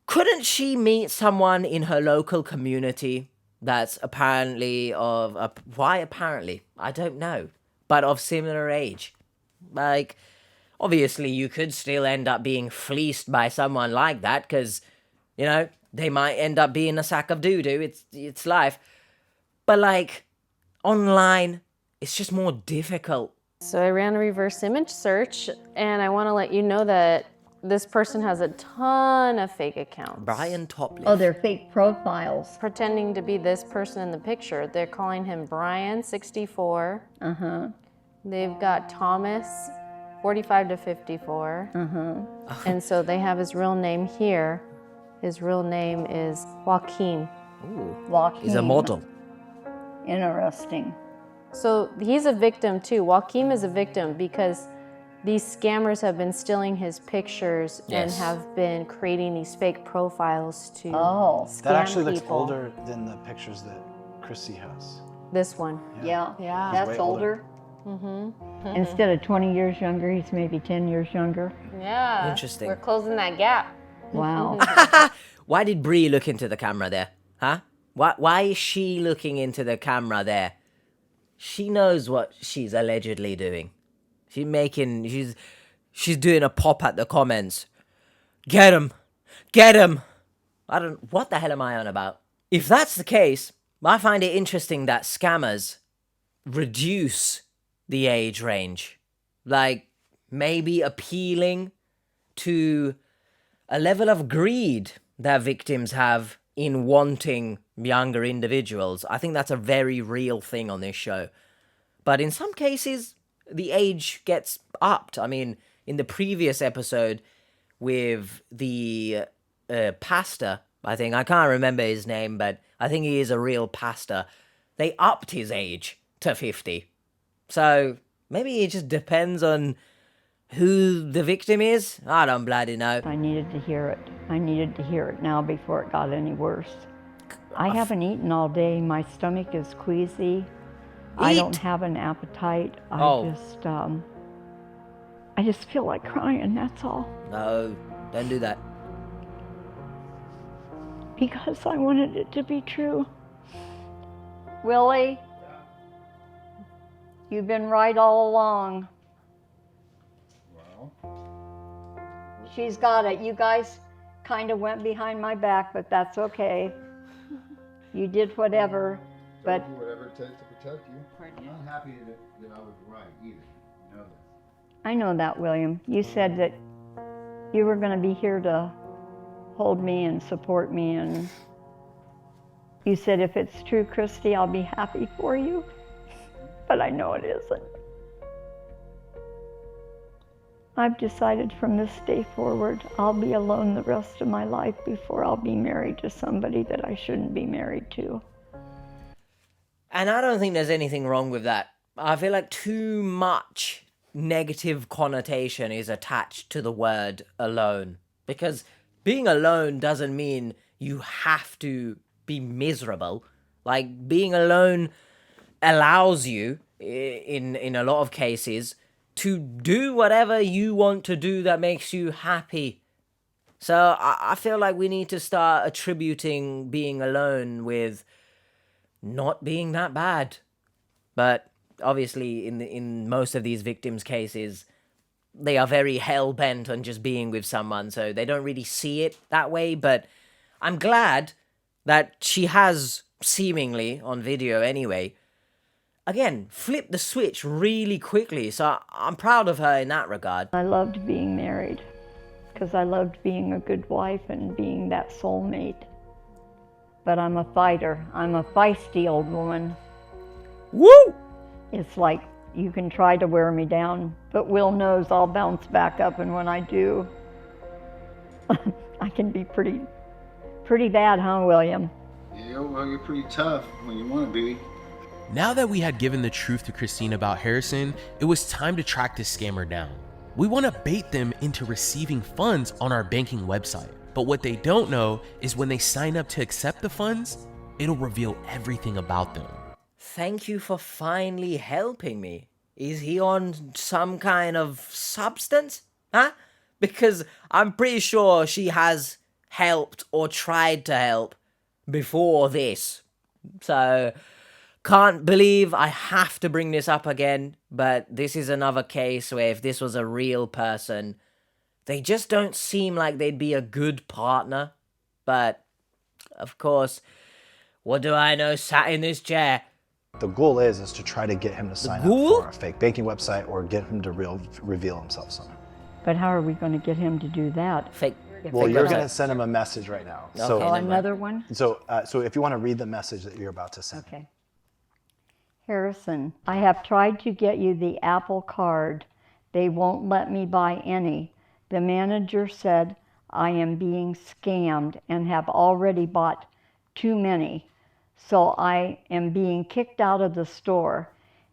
Couldn't she meet someone in her local community that's apparently why apparently? I don't know. But of similar age. Like, obviously you could still end up being fleeced by someone like that because, you know, they might end up being a sack of doo-doo. It's life. But like, online, it's just more difficult. So I ran a reverse image search, and I want to let you know that this person has a ton of fake accounts. Brian Topliff. Oh, they're fake profiles. Pretending to be this person in the picture. They're calling him Brian, 64. They've got Thomas, 45 to 54. And so they have his real name here. His real name is Joaquin. Ooh. Joaquin. He's a model. Interesting. So he's a victim too. Joaquin is a victim because these scammers have been stealing his pictures and have been creating these fake profiles to scam That actually looks people. older than the pictures that Chrissy has. This one. Yeah. Yeah. That's way older. Instead of 20 years younger, he's maybe 10 years younger. Yeah. Interesting. We're closing that gap. Wow. Why did Bree look into the camera there? Huh? Why is she looking into the camera there? She knows what she's allegedly doing. She's doing a pop at the comments. Get him! Get him! What the hell am I on about? If that's the case, I find it interesting that scammers reduce the age range. Like, maybe appealing to a level of greed that victims have in wanting younger individuals. I think that's a very real thing on this show. But in some cases, the age gets upped. I mean, in the previous episode with the pastor, I can't remember his name, but I think he is a real pastor. They upped his age to 50. So maybe it just depends on who the victim is. I don't bloody know. I needed to hear it. I needed to hear it now before it got any worse. I haven't eaten all day. My stomach is queasy. I don't have an appetite. I just feel like crying, that's all. No, don't do that. Because I wanted it to be true. Willie, you've been right all along. She's got it. You guys kind of went behind my back, but that's okay. You did whatever, but... do whatever it takes to protect you. I'm not happy that I was right either. You know that. I know that, William. You said that you were going to be here to hold me and support me, and you said if it's true, Christy, I'll be happy for you. But I know it isn't. I've decided from this day forward, I'll be alone the rest of my life before I'll be married to somebody that I shouldn't be married to. And I don't think there's anything wrong with that. I feel like too much negative connotation is attached to the word alone. Because being alone doesn't mean you have to be miserable. Like, being alone allows you, in a lot of cases, to do whatever you want to do that makes you happy. So I feel like we need to start attributing being alone with not being that bad. But obviously, in most of these victims' cases, they are very hell-bent on just being with someone, so they don't really see it that way. But I'm glad that she has, seemingly, on video anyway, again, flipped the switch really quickly. So I'm proud of her in that regard. I loved being married because I loved being a good wife and being that soulmate. But I'm a fighter. I'm a feisty old woman. Woo! It's like you can try to wear me down, but Will knows I'll bounce back up, and when I do, I can be pretty bad, huh, William? Yeah, well, you're pretty tough when you want to be. Now that we had given the truth to Christine about Harrison, it was time to track this scammer down. We want to bait them into receiving funds on our banking website. But what they don't know is when they sign up to accept the funds, it'll reveal everything about them. Thank you for finally helping me. Is he on some kind of substance? Huh? Because I'm pretty sure she has helped or tried to help before this. So, can't believe I have to bring this up again, but this is another case where if this was a real person, they just don't seem like they'd be a good partner. But, of course, what do I know sat in this chair? The goal is to try to get him to sign up for a fake banking website or get him to reveal himself somehow. But how are we going to get him to do that? Well, you're going to send him a message right now. Okay, so another one? So if you want to read the message that you're about to send. Okay. Harrison, I have tried to get you the Apple Card. They won't let me buy any. The manager said I am being scammed and have already bought too many. So I am being kicked out of the store.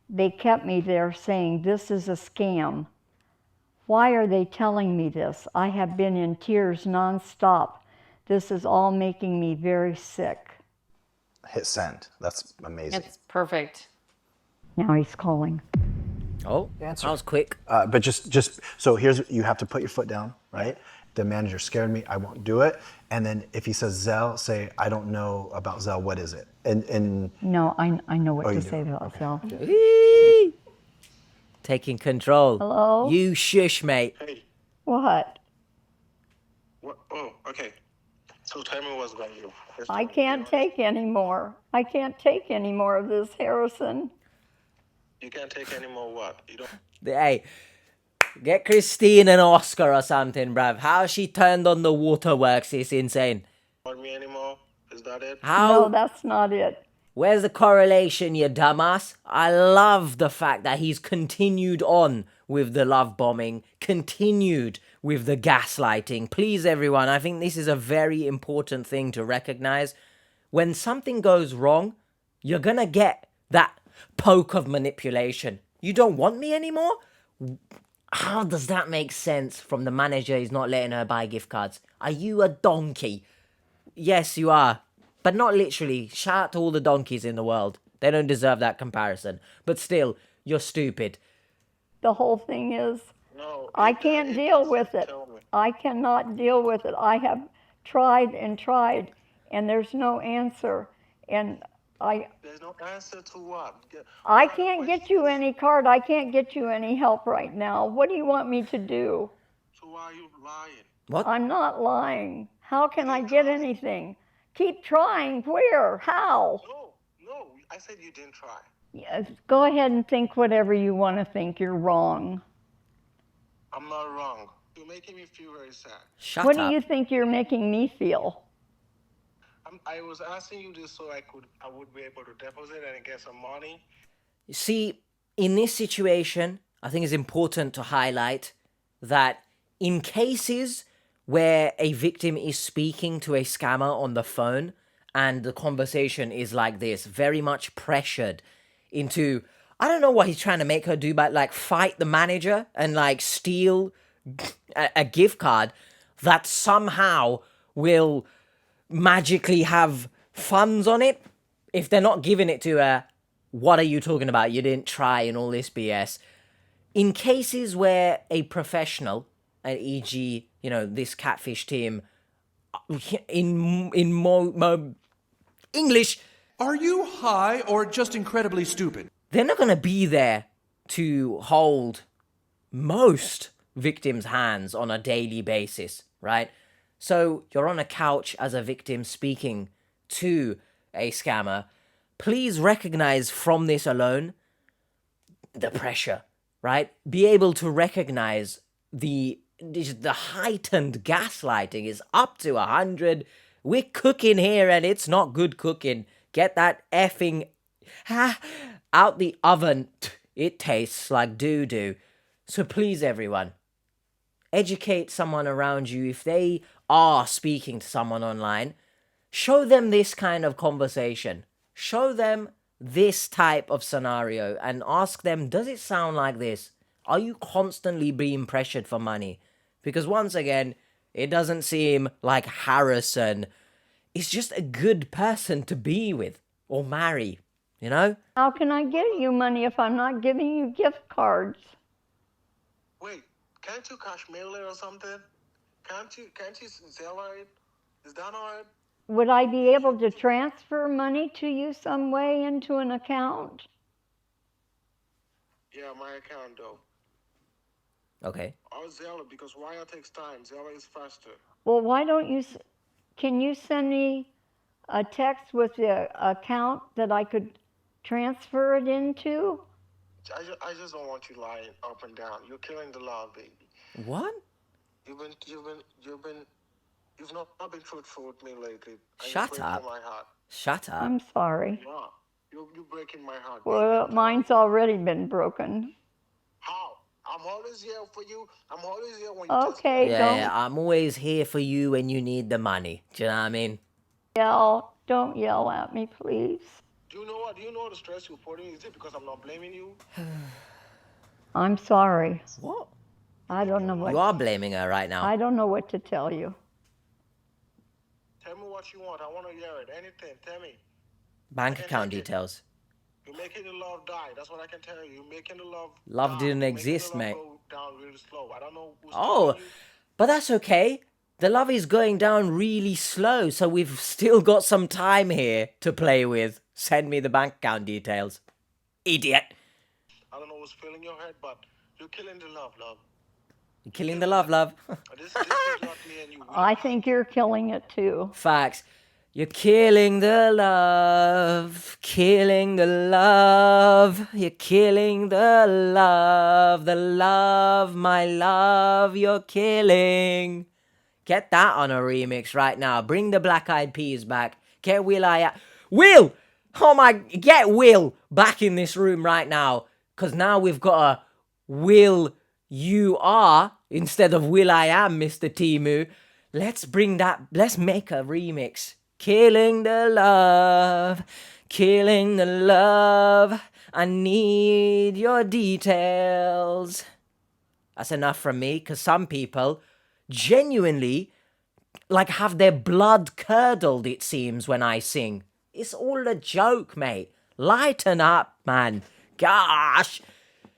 They kept me there saying this is a scam. Why are they telling me this? I have been in tears nonstop. This is all making me very sick. Hit send. That's amazing. It's perfect. Now he's calling. Oh, answer. that was quick. But just so you have to put your foot down, right? The manager scared me. I won't do it. And then if he says Zelle, say I don't know about Zelle. What is it? And No, I know what Oh, to you do? say about Zell. Whee! Taking control. Hello? You shush, mate. Hey, What? what? Oh, okay. So tell me what's going on. I can't take any more. I can't take any more of this, Harrison. You can't take any more what? You don't. Hey, get Christine an Oscar or something, bruv. How she turned on the waterworks is insane. Want me anymore? Is that it? How? No, that's not it. Where's the correlation, you dumbass? I love the fact that he's continued on with the love bombing, continued with the gaslighting. Please, everyone, I think this is a very important thing to recognize. When something goes wrong, you're gonna get that poke of manipulation. You don't want me anymore? How does that make sense from the manager is not letting her buy gift cards? Are you a donkey? Yes, you are. But not literally. Shout out to all the donkeys in the world. They don't deserve that comparison. But still, you're stupid. The whole thing is, I can't deal with it. I cannot deal with it. I have tried, and there's no answer. And There's no answer to what? I can't get you any card. I can't get you any help right now. What do you want me to do? So why are you lying? What? I'm not lying. How can I get anything? Keep trying. Where? How? No. I said you didn't try. Yes, go ahead and think whatever you want to think. You're wrong. I'm not wrong. You're making me feel very sad. Shut what up. do you think you're making me feel? I was asking you this so I would be able to deposit and get some money. See, in this situation, I think it's important to highlight that in cases where a victim is speaking to a scammer on the phone and the conversation is like this, very much pressured into, I don't know what he's trying to make her do, but like fight the manager and like steal a gift card that somehow will magically have funds on it. If they're not giving it to her, what are you talking about? You didn't try and all this BS. In cases where a professional, e.g., this catfish team, in English, are you high or just incredibly stupid? They're not going to be there to hold most victims' hands on a daily basis, right? So you're on a couch as a victim speaking to a scammer. Please recognize from this alone the pressure, right? Be able to recognize the heightened gaslighting is up to 100. We're cooking here and it's not good cooking. Get that effing out the oven. It tastes like doo-doo. So please, everyone, educate someone around you. If they are speaking to someone online, show them this kind of conversation. Show them this type of scenario and ask them, does it sound like this? Are you constantly being pressured for money? Because once again, it doesn't seem like Harrison is just a good person to be with or marry, How can I give you money if I'm not giving you gift cards? Wait, can't you cash mail it or something? Can't you sell it? Is that all right? Would I be able to transfer money to you some way into an account? Yeah, my account though. Okay. Or Zelle, because wire takes time. Zelle is faster. Well, why don't you, can you send me a text with the account that I could transfer it into? I just don't want you lying up and down. You're killing the love, baby. What? You've not been truthful with me lately. Shut up. My heart. Shut up. I'm sorry. You're breaking my heart. Well, mine's already been broken. How? I'm always here for you. I'm always here when you Okay, yeah, I'm always here for you when you need the money. Do you know what I mean? Don't yell at me, please. Do you know the stress you're putting? Is it because I'm not blaming you? I'm sorry. What? I don't know what. You are blaming her right now. I don't know what to tell you. Tell me what you want. I want to hear it. Anything. Tell me. Bank account details. You're making the love die. That's what I can tell you. You're making the love. Love didn't You're exist, making the mate. love go down really slow. I don't know who's Oh, telling you. but that's okay. The love is going down really slow, so we've still got some time here to play with. Send me the bank account details. Idiot. I don't know what's filling your head, but you're killing the love. You're killing the love. This is not me and you. I think you're killing it too. Facts. You're killing the love. Killing the love. You're killing the love, my love, you're killing. Get that on a remix right now. Bring the Black Eyed Peas back. Get Will! Oh my, get Will back in this room right now. Because now we've got a Will You Are instead of Will I Am, Mr. Timu. Let's make a remix. Killing the love. Killing the love. I need your details. That's enough from me, because some people genuinely have their blood curdled, it seems, when I sing. It's all a joke, mate. Lighten up, man. Gosh.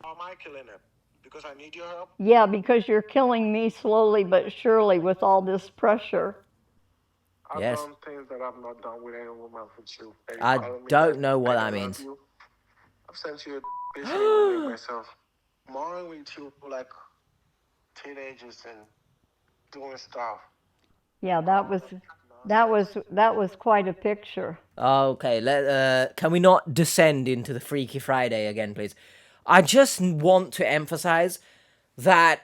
How am I killing it? Because I need your help? Yeah, because you're killing me slowly but surely with all this pressure. I've Yes. done things that I've not done with any woman with you. I don't know what that means. I've sent you a basically myself. Marring with you like teenagers and doing stuff. Yeah, that was quite a picture. Okay, can we not descend into the Freaky Friday again, please? I just want to emphasize that...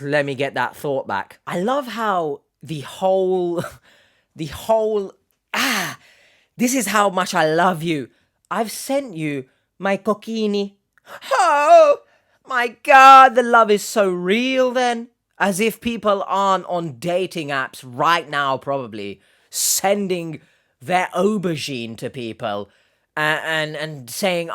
let me get that thought back. I love how the whole... this is how much I love you. I've sent you my coquini. Oh, my God, the love is so real then. As if people aren't on dating apps right now, probably, sending their aubergine to people and saying,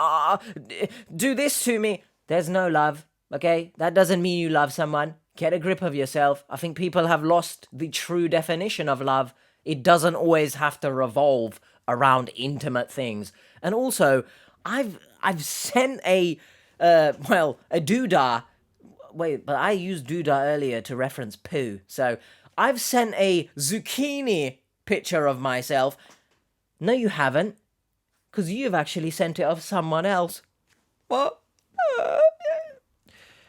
do this to me. There's no love, okay? That doesn't mean you love someone. Get a grip of yourself. I think people have lost the true definition of love. It doesn't always have to revolve around intimate things. And also, I've sent a doodah. Wait, but I used doodah earlier to reference poo. So I've sent a zucchini picture of myself. No, you haven't. Because you've actually sent it of someone else. What?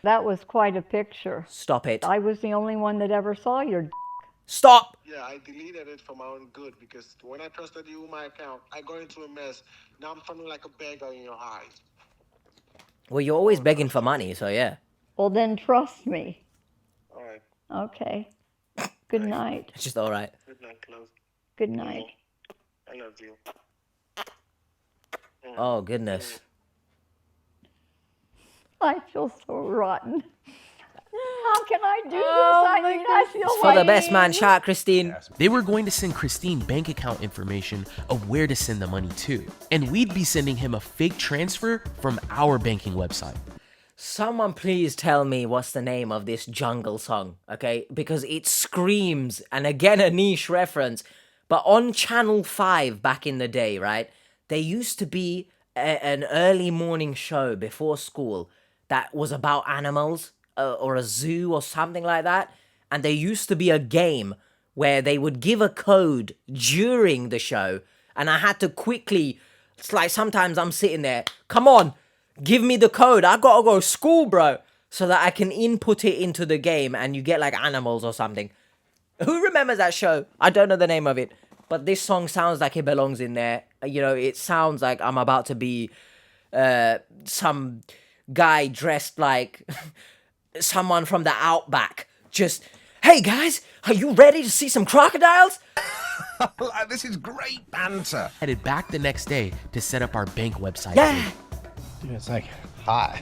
That was quite a picture. Stop it. I was the only one that ever saw your Stop! Yeah, I deleted it for my own good because when I trusted you with my account, I got into a mess. Now I'm feeling like a beggar in your eyes. Well, you're always begging for money, so yeah. Well, then trust me. All right. Okay. Good night. It's just all right. Good night, love. Good night. I love you. Oh, goodness. I feel so rotten. How can I do this? I feel It's for the best man shot, Christine. They were going to send Christine bank account information of where to send the money to. And we'd be sending him a fake transfer from our banking website. Someone please tell me what's the name of this jungle song, okay? Because it screams, and again a niche reference, but on Channel 5 back in the day, right? There used to be an early morning show before school that was about animals or a zoo or something like that. And there used to be a game where they would give a code during the show. And I had to quickly, it's like sometimes I'm sitting there, come on, give me the code. I gotta go to school, bro. So that I can input it into the game and you get like animals or something. Who remembers that show? I don't know the name of it. But this song sounds like it belongs in there. You know, it sounds like I'm about to be some guy dressed like someone from the outback. Just, hey guys, are you ready to see some crocodiles? This is great banter. Headed back the next day to set up our bank website. Yeah. Dude, it's like hot.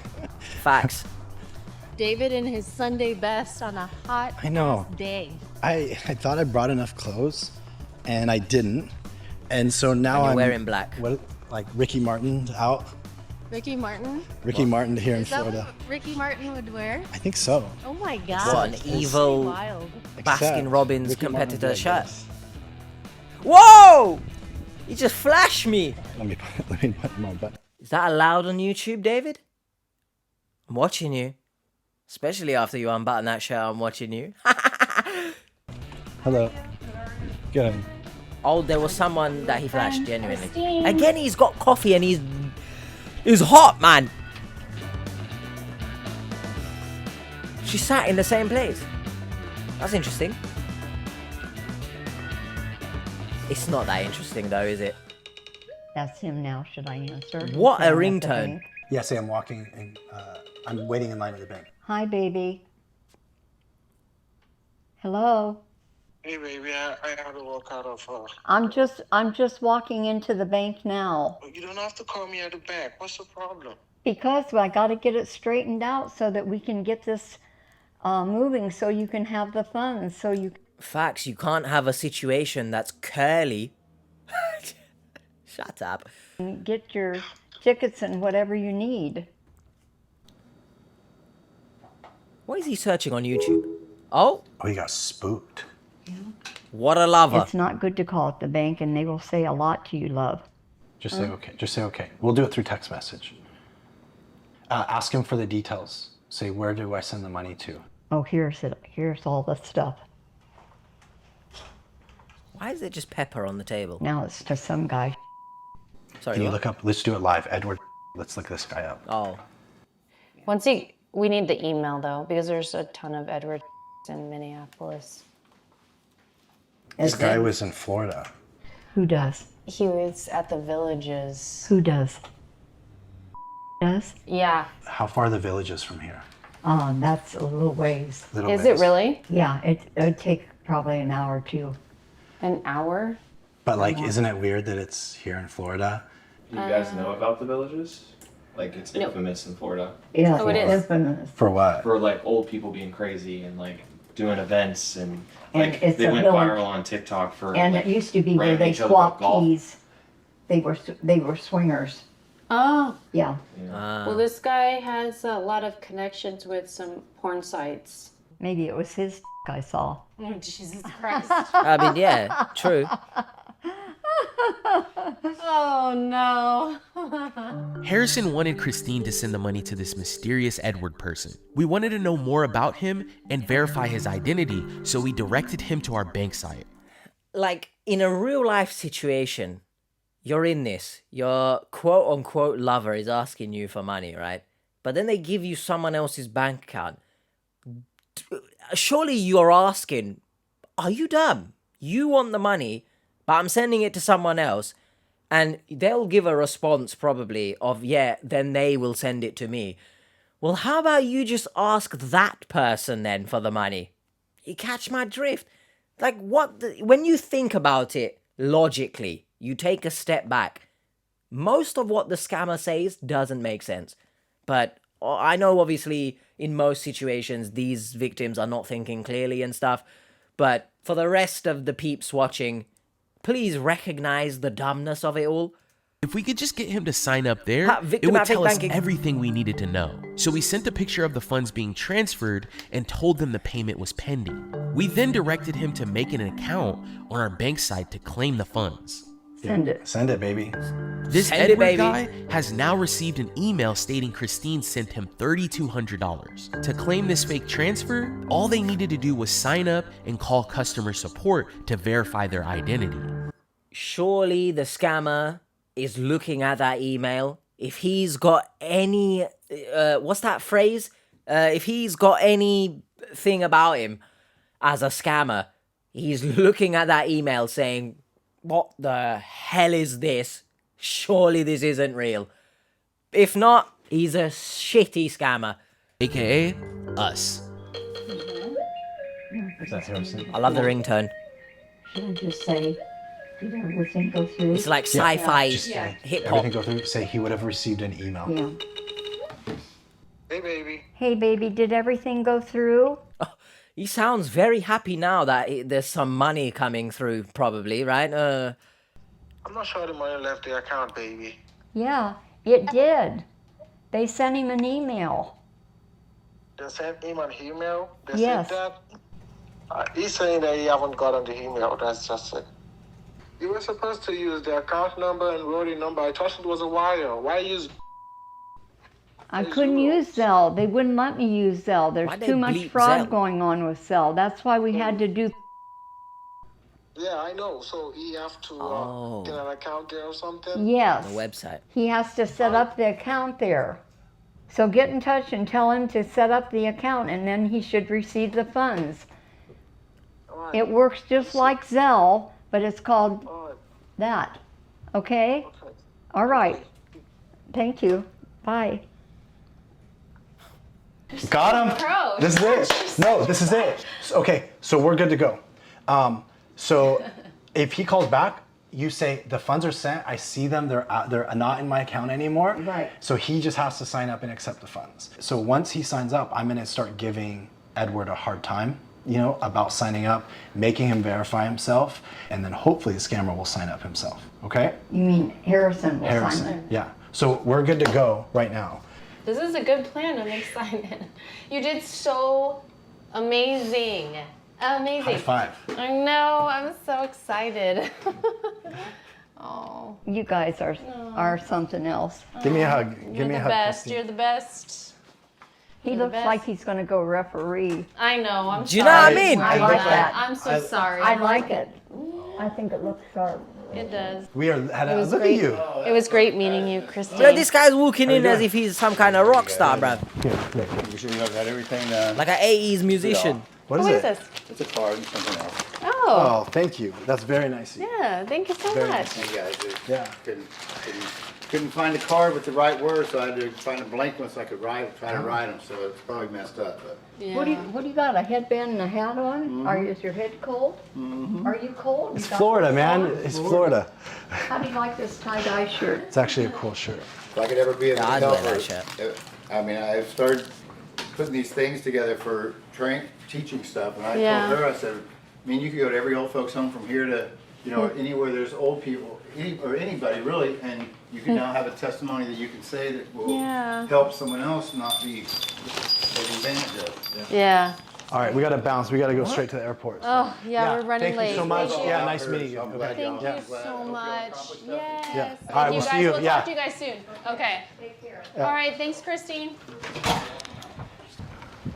Facts. David in his Sunday best on a hot I know. day. I thought I brought enough clothes, and I didn't. And so now And you're I'm wearing black. What, like Ricky Martin's out? Ricky Martin? Ricky Martin here in Is that Florida. what Ricky Martin would wear? I think so. Oh my god. What, an that's evil wild. Baskin Robbins Ricky Martin's competitor like shirt. this. Whoa! You just flashed me. Let me put my butt. Is that allowed on YouTube, David? I'm watching you. Especially after you unbutton that shirt, I'm watching you. Hello. Get him. Oh, there was someone that he flashed, genuinely. Again, he's got coffee and he's hot, man. She sat in the same place. That's interesting. It's not that interesting though, is it? That's him now. Should I answer? What a He's ringtone. at the bank. Yeah, say I'm walking and I'm waiting in line at the bank. Hi, baby. Hello. Hey, baby, I have to walk out of. I'm just walking into the bank now. You don't have to call me at the bank. What's the problem? Because I got to get it straightened out so that we can get this moving, so you can have the funds. So you. Facts. You can't have a situation that's curly. Shut up. Get your tickets and whatever you need. What is he searching on YouTube? Oh. Oh, he got spooked. Yeah. What a lover. It's not good to call at the bank, and they will say a lot to you, love. Just say okay. Just say okay. We'll do it through text message. Ask him for the details. Say, where do I send the money to? Oh, here's it. Here's all the stuff. Why is it just pepper on the table? Now it's to some guy. Sorry, Can you what? look up? Let's do it live. Edward, let's look this guy up. Oh. We need the email though, because there's a ton of Edward in Minneapolis. This guy was in Florida. Who does? He was at the Villages. Who does? Does? Yeah. How far are the Villages from here? That's a little ways. Is it really? Yeah, it would take probably an hour or two. An hour? But like, isn't it weird that it's here in Florida? Do you guys know about the Villages? Like, it's infamous in Florida. Yeah, it is. Infamous. For what? For like old people being crazy and like doing events and like it's they a went village. viral on TikTok for. And like, it used to be where renting they each other swapped golf. keys. They were swingers. Oh. Yeah. Well, this guy has a lot of connections with some porn sites. Maybe it was his I saw. Oh, Jesus Christ. I mean, yeah, true. Oh, no. Harrison wanted Christine to send the money to this mysterious Edward person. We wanted to know more about him and verify his identity, so we directed him to our bank site. Like, in a real life situation, you're in this. Your quote unquote lover is asking you for money, right? But then they give you someone else's bank account. Surely you're asking, are you dumb? You want the money, but I'm sending it to someone else. And they'll give a response probably of, yeah, then they will send it to me. Well, how about you just ask that person then for the money? You catch my drift? Like, when you think about it logically, you take a step back. Most of what the scammer says doesn't make sense. But I know, obviously, in most situations, these victims are not thinking clearly and stuff. But for the rest of the peeps watching, please recognize the dumbness of it all. If we could just get him to sign up there, it victim would at Fake tell us Banking. everything we needed to know. So we sent a picture of the funds being transferred and told them the payment was pending. We then directed him to make an account on our bank site to claim the funds. Send it. Send it, baby. This Send it, Edward baby. guy has now received an email stating Christine sent him $3,200. To claim this fake transfer, all they needed to do was sign up and call customer support to verify their identity. Surely the scammer is looking at that email. If he's got any, what's that phrase? If he's got anything about him as a scammer, he's looking at that email saying, what the hell is this? Surely this isn't real. If not, he's a shitty scammer. AKA us. Is that Harrison? I love the ringtone. Should I just say, did everything go through? It's like sci-fi Just say, hip hop. everything go through. Say he would have received an email. Yeah. Hey, baby. Hey, baby, did everything go through? He sounds very happy now that there's some money coming through, probably, right? I'm not sure the money left the account, baby. Yeah, it did. They sent him an email. They sent him an email? Yes. Said that? He's saying that he haven't gotten the email. That's just it. You were supposed to use the account number and routing number. I thought it was a wire. Why use? I couldn't use Zelle. They wouldn't let me use Zelle. There's Why'd they too much bleep fraud Zelle? going on with Zelle. That's why we had to do. Yeah, I know. So you have to get an account there or something? Yes. The website. He has to set up the account there. So get in touch and tell him to set up the account, and then he should receive the funds. Right. It works just like Zelle, but it's called that. Okay? All right. Thank you. Bye. Got him. Pro. This is it. No, this is it. Okay, so we're good to go. So if he calls back, you say the funds are sent. I see them. They're not in my account anymore. Right. So he just has to sign up and accept the funds. So once he signs up, I'm gonna start giving Edward a hard time, about signing up, making him verify himself, and then hopefully the scammer will sign up himself. Okay? You mean Harrison will sign up? Harrison. Yeah. So we're good to go right now. This is a good plan. I'm excited. You did so amazing. Amazing. High five. I know. I'm so excited. Oh. You guys are something else. Give me a hug. Give me a hug. Best. Christine. You're the best. He You're the looks best. like he's going to go referee. I know. I'm sorry. Do you know what I mean? I like that. I'm so sorry. I like it. I think it looks sharp. It does. We are. It was Look great. at you. It was great meeting you, Christine. Bro, this guy's walking in as if he's some kind of rock star, bro. You sure you have had everything done? Like an 80s musician. What What is is it? this? It's a card and something else. Oh. Oh, thank you. That's very nice of you. Yeah. Thank you so Very much. nice. You guys Yeah. couldn't find a card with the right words, so I had to find a blank one so I could try to write them. So it's probably messed up. But Yeah. What do you got? A headband and a hat on? Is your head cold? Are you cold? It's You got Florida, this man. on? It's Florida. How do you like this tie-dye shirt? It's actually a cool shirt. if I could ever be able to I'd help wear her, that shirt. I mean, I started putting these things together for teaching stuff, and I Yeah. told her, I said, I mean, you could go to every old folks home from here to, anywhere there's old people, or anybody really, and you can now have a testimony that you can say that will Yeah. help someone else not be taken advantage of. Yeah. All right, we got to bounce. We got to go straight to the airport. so- Oh, yeah, we're running thank late. you so much. Thank you. Yeah, nice meeting you. I'm glad Thank y'all- you so much. Yes. Yeah. Thank All right, you we'll guys. see you. We'll Yeah. talk to you guys soon. Okay. All right. Thanks, Christine.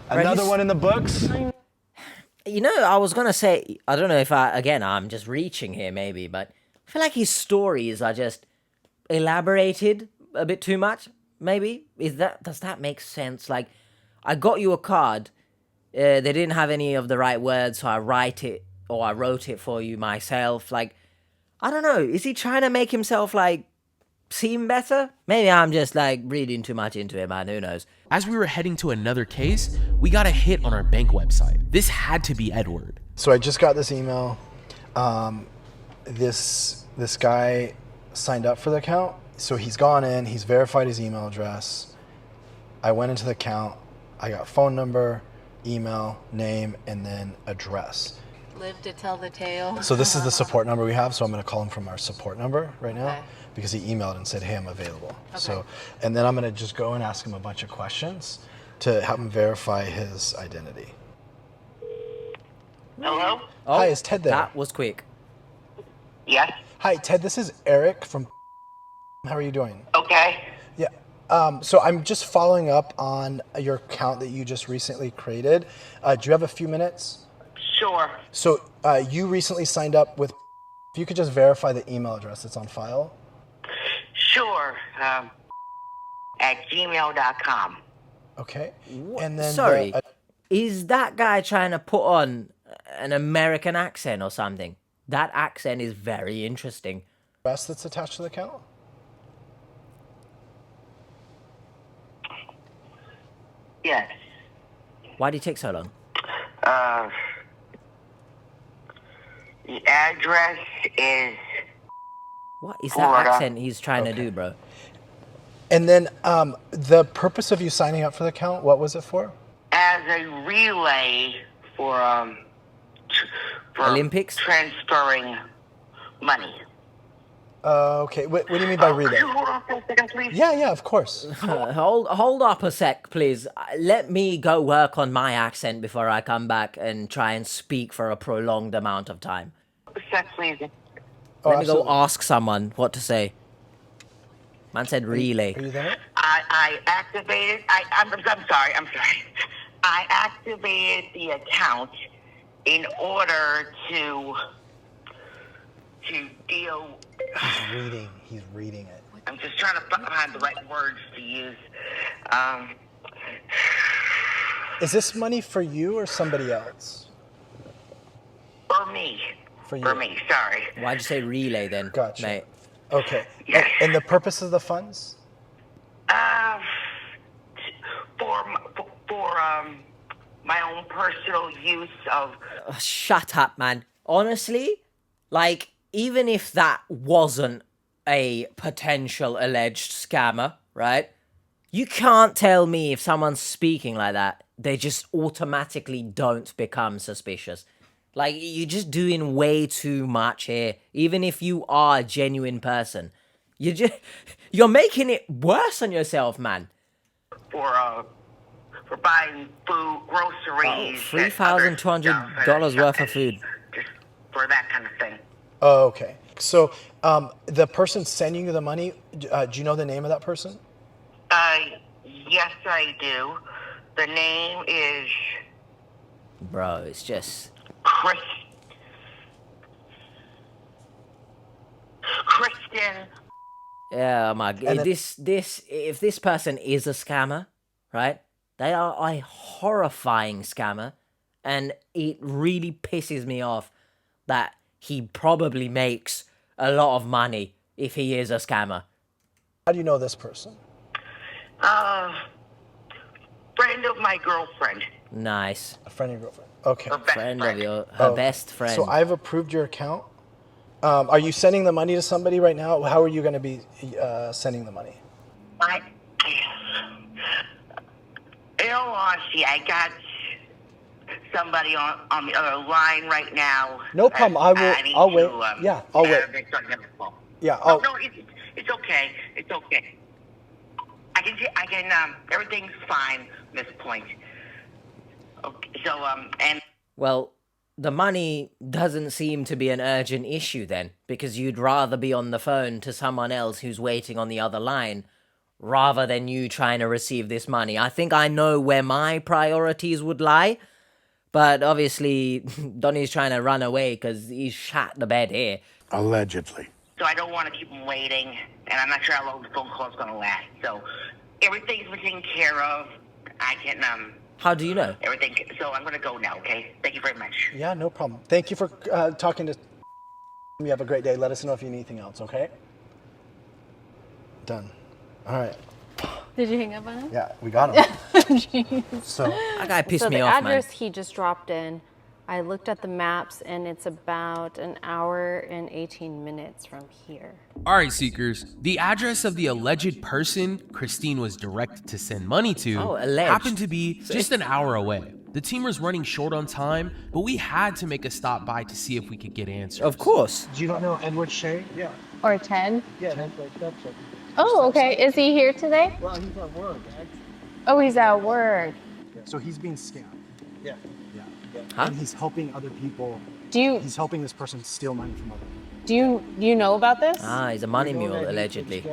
Another one in the books. I was gonna say, I don't know if I'm just reaching here maybe, but I feel like his stories are just elaborated a bit too much, maybe. Does that make sense? Like, I got you a card, they didn't have any of the right words, so I wrote it for you myself. Like, I don't know, is he trying to make himself, like, seem better? Maybe I'm just, like, reading too much into it, man, who knows? As we were heading to another case, we got a hit on our bank website. This had to be Edward. So I just got this email. This guy signed up for the account. So he's gone in, he's verified his email address. I went into the account, I got phone number, email, name, and then address. Live to tell the tale. So this is the support number we have, so I'm gonna call him from our support number right now. Okay. Because he emailed and said, hey, I'm available. So, and then I'm gonna just go and ask him a bunch of questions to help him verify his identity. Hello? Oh, Hi, is Ted there? That was quick. Yes? Hi, Ted, this is Eric from. How are you doing? Okay. Yeah. So I'm just following up on your account that you just recently created. Do you have a few minutes? Sure. So you recently signed up with. If you could just verify the email address that's on file. Sure. At gmail.com. Okay. And then Sorry, is that guy trying to put on an American accent or something? That accent is very interesting. Address that's attached to the account. Yes. Why did it take so long? The address is What is Florida. that accent he's trying to do, bro? And then the purpose of you signing up for the account, what was it for? as a relay for Olympics? transferring money. Okay. What do you mean by relay? Could you hold on for a second, please? Yeah, of course. Hold up a sec, please. Let me go work on my accent before I come back and try and speak for a prolonged amount of time. A sec, please. Let me go ask someone what to say. Man said relay. Are you there? I activated. I'm sorry. I activated the account in order to deal. He's reading it. I'm just trying to find the right words to use. Is this money for you or somebody else? For me. For you. For me. Sorry. Why'd you say relay then, Gotcha. mate? Okay. Yes. And the purpose of the funds? For my own personal use of. Oh, shut up, man. Honestly, like, even if that wasn't a potential alleged scammer, right? You can't tell me if someone's speaking like that, they just automatically don't become suspicious. Like, you're just doing way too much here. Even if you are a genuine person, you're making it worse on yourself, man. For buying food, groceries. $3,200 worth of food. Just for that kind of thing. Oh, okay. So, the person sending you the money, do you know the name of that person? Yes, I do. The name is. Bro, it's just. Kristen. Yeah, my God. If this person is a scammer, right? They are a horrifying scammer, and it really pisses me off that he probably makes a lot of money if he is a scammer. How do you know this person? Friend of my girlfriend. Nice. A friend of your girlfriend. Okay. Her best friend. So I've approved your account. Are you sending the money to somebody right now? How are you going to be sending the money? In all honesty, I got somebody on the other line right now. No problem. I'll wait. Yeah, I'll wait. Yeah. No, it's okay. It's okay. I can. Everything's fine at this point. Okay. So and. Well, the money doesn't seem to be an urgent issue then, because you'd rather be on the phone to someone else who's waiting on the other line, rather than you trying to receive this money. I think I know where my priorities would lie, but obviously Donnie's trying to run away because he's shot the bed here. Allegedly. So I don't want to keep him waiting, and I'm not sure how long the phone call is going to last. So everything's been taken care of. I can, How do you know? Everything. So I'm going to go now, okay? Thank you very much. Yeah, no problem. Thank you for talking to. You have a great day. Let us know if you need anything else, okay? Done. All right. Did you hang up on him? Yeah, we got him. Jeez. So that guy pissed so me the off, man. address he just dropped in, I looked at the maps and it's about an hour and 18 minutes from here. All right, Seekers. The address of the alleged person Christine was directed to send money to happened to be just an hour away. The team was running short on time, but we had to make a stop by to see if we could get answers. Of course. Do you not know Edward Shea? Yeah. Or 10? Yeah, that's it. Oh, okay. Is he here today? Well, he's at work, actually. Oh, he's at work. So he's being scammed. Yeah. Huh? And he's helping other people. He's helping this person steal money from other people. Do you know about this? He's a money mule, allegedly.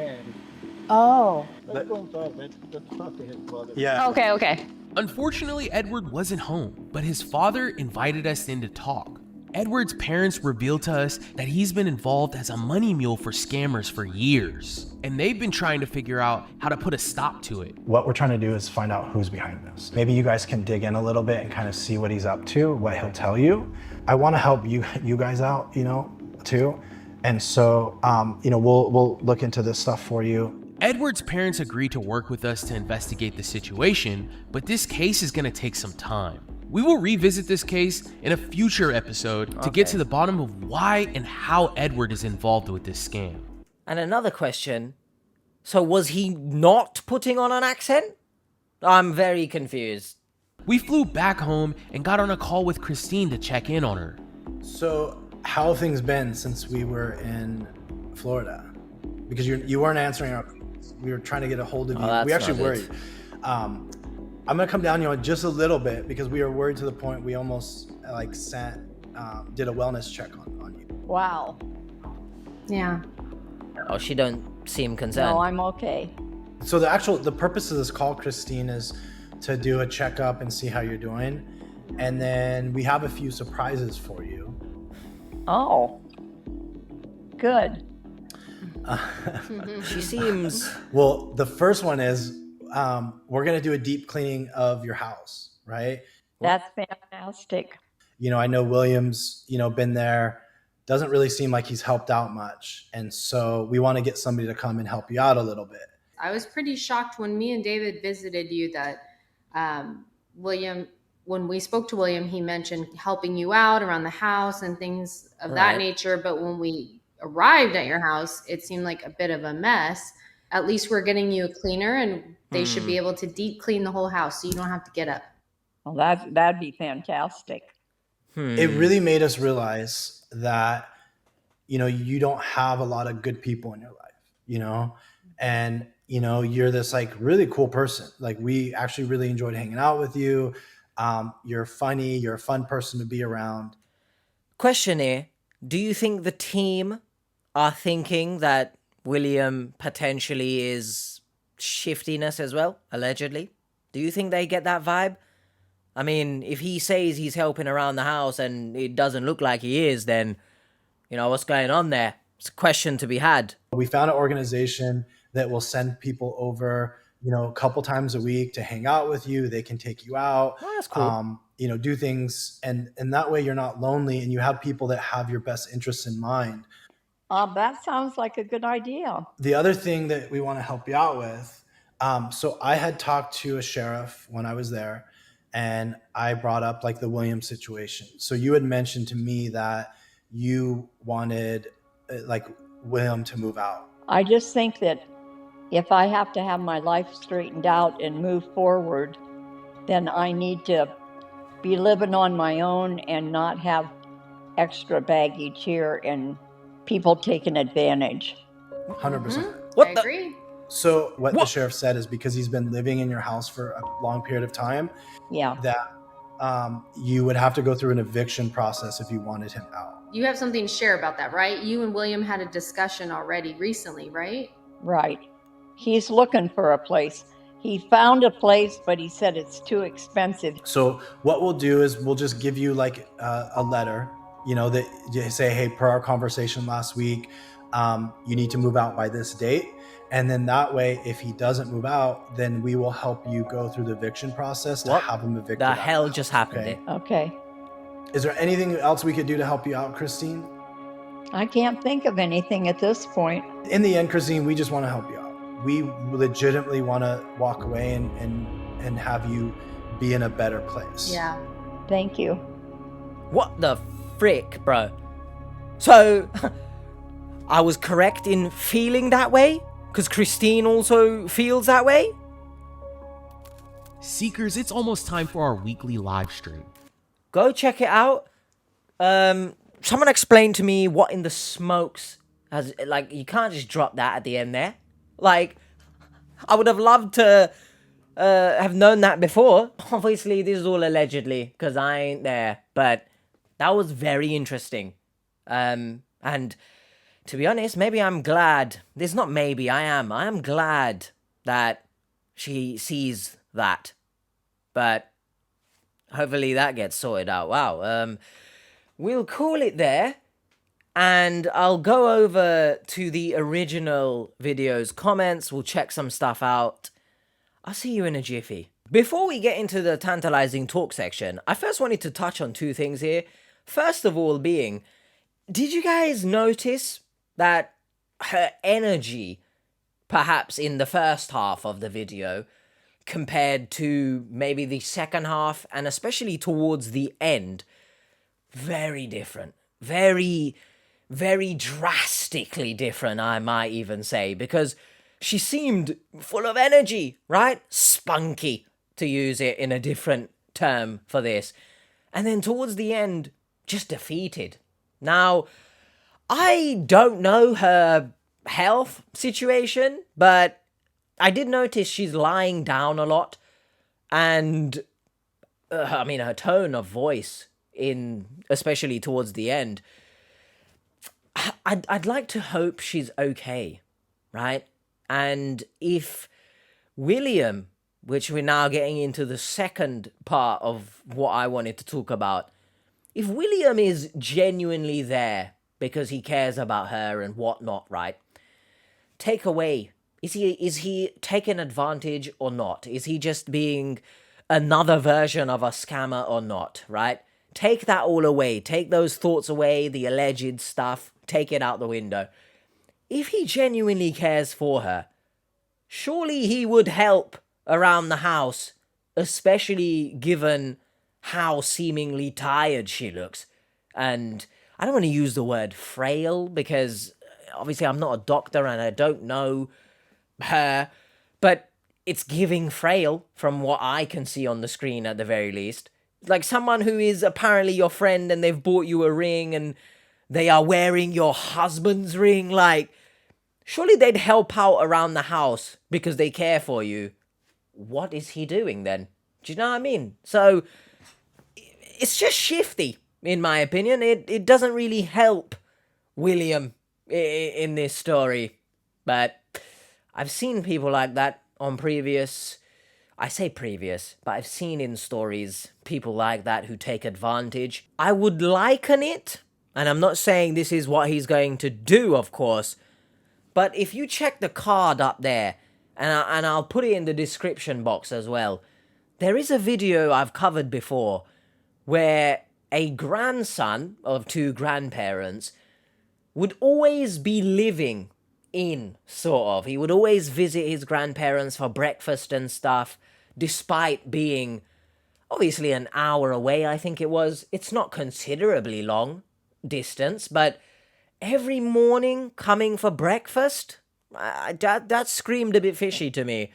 Oh. Let's go inside, man. Let's talk to him, brother. Yeah. Okay. Unfortunately, Edward wasn't home, but his father invited us in to talk. Edward's parents revealed to us that he's been involved as a money mule for scammers for years, and they've been trying to figure out how to put a stop to it. What we're trying to do is find out who's behind this. Maybe you guys can dig in a little bit and kind of see what he's up to, what he'll tell you. I want to help you guys out, too. And so, we'll look into this stuff for you. Edward's parents agreed to work with us to investigate the situation, but this case is going to take some time. We will revisit this case in a future episode to get to the bottom of why and how Edward is involved with this scam. And another question, so was he not putting on an accent? I'm very confused. We flew back home and got on a call with Christine to check in on her. So how have things been since we were in Florida? Because you weren't answering our calls. We were trying to get a hold of you. We actually worried. I'm gonna come down just a little bit because we were worried to the point we almost did a wellness check on you. Wow. Yeah. Oh, she don't seem concerned. No, I'm okay. So the purpose of this call, Christine, is to do a checkup and see how you're doing. And then we have a few surprises for you. Oh, good. She seems... Well, the first one is we're going to do a deep cleaning of your house, right? That's fantastic. You know, I know William's, been there. Doesn't really seem like he's helped out much. And so we want to get somebody to come and help you out a little bit. I was pretty shocked when me and David visited you that William, when we spoke to William, he mentioned helping you out around the house and things of that nature. But when we arrived at your house, it seemed like a bit of a mess. At least we're getting you a cleaner, and they should be able to deep clean the whole house so you don't have to get up. Well, that'd be fantastic. It really made us realize that, you don't have a lot of good people in your life, and, you're this like really cool person. Like we actually really enjoyed hanging out with you. You're funny. You're a fun person to be around. Question here. Do you think the team are thinking that William potentially is shiftiness as well, allegedly? Do you think they get that vibe? I mean, if he says he's helping around the house and it doesn't look like he is, then, what's going on there? It's a question to be had. We found an organization that will send people over, a couple times a week to hang out with you. They can take you out, that's cool. Do things. And that way you're not lonely and you have people that have your best interests in mind. That sounds like a good idea. The other thing that we want to help you out with, so I had talked to a sheriff when I was there, and I brought up like the Williams situation. So you had mentioned to me that you wanted like William to move out. I just think that if I have to have my life straightened out and move forward, then I need to be living on my own and not have extra baggage here and people taking advantage. 100%. What I the? agree. So what the sheriff said is because he's been living in your house for a long period of time, that you would have to go through an eviction process if you wanted him out. You have something to share about that, right? You and William had a discussion already recently, right? Right. He's looking for a place. He found a place, but he said it's too expensive. So what we'll do is we'll just give you like a letter, that you say, hey, per our conversation last week, you need to move out by this date. And then that way, if he doesn't move out, then we will help you go through the eviction process to have him evicted. The hell just happened? Okay. Is there anything else we could do to help you out, Christine? I can't think of anything at this point. In the end, Christine, we just want to help you out. We legitimately want to walk away and have you be in a better place. Yeah. Thank you. What the frick, bro? So, I was correct in feeling that way? Because Christine also feels that way? Seekers, it's almost time for our weekly live stream. Go check it out. Someone explain to me what in the smokes has, like, you can't just drop that at the end there. Like, I would have loved to have known that before. Obviously, this is all allegedly, because I ain't there. But that was very interesting. And to be honest, maybe I'm glad. There's not maybe, I am glad that she sees that. But hopefully that gets sorted out. Wow. We'll call it there. And I'll go over to the original video's comments. We'll check some stuff out. I'll see you in a jiffy. Before we get into the tantalizing talk section, I first wanted to touch on two things here. First of all being, did you guys notice that her energy, perhaps in the first half of the video, compared to maybe the second half, and especially towards the end, very different. Very, very drastically different, I might even say, because she seemed full of energy, right? Spunky, to use it in a different term for this. And then towards the end, just defeated. Now, I don't know her health situation, but I did notice she's lying down a lot. And, her tone of voice, especially towards the end, I'd like to hope she's okay, right? And if William, which we're now getting into the second part of what I wanted to talk about, if William is genuinely there because he cares about her and whatnot, right? Take away, is he taking advantage or not? Is he just being another version of a scammer or not, right? Take that all away. Take those thoughts away, the alleged stuff, take it out the window. If he genuinely cares for her, surely he would help around the house, especially given how seemingly tired she looks. And I don't want to use the word frail because obviously I'm not a doctor and I don't know her, but it's giving frail from what I can see on the screen at the very least. Like someone who is apparently your friend and they've bought you a ring and they are wearing your husband's ring, like, surely they'd help out around the house because they care for you. What is he doing then? Do you know what I mean? So, it's just shifty, in my opinion. It doesn't really help William in this story. But I've seen people like that on previous... I say previous, but I've seen in stories people like that who take advantage. I would liken it, and I'm not saying this is what he's going to do, of course, but if you check the card up there, and I'll put it in the description box as well, there is a video I've covered before where a grandson of two grandparents would always be living in, sort of. He would always visit his grandparents for breakfast and stuff, despite being obviously an hour away, I think it was. It's not considerably long distance, but every morning coming for breakfast, that screamed a bit fishy to me.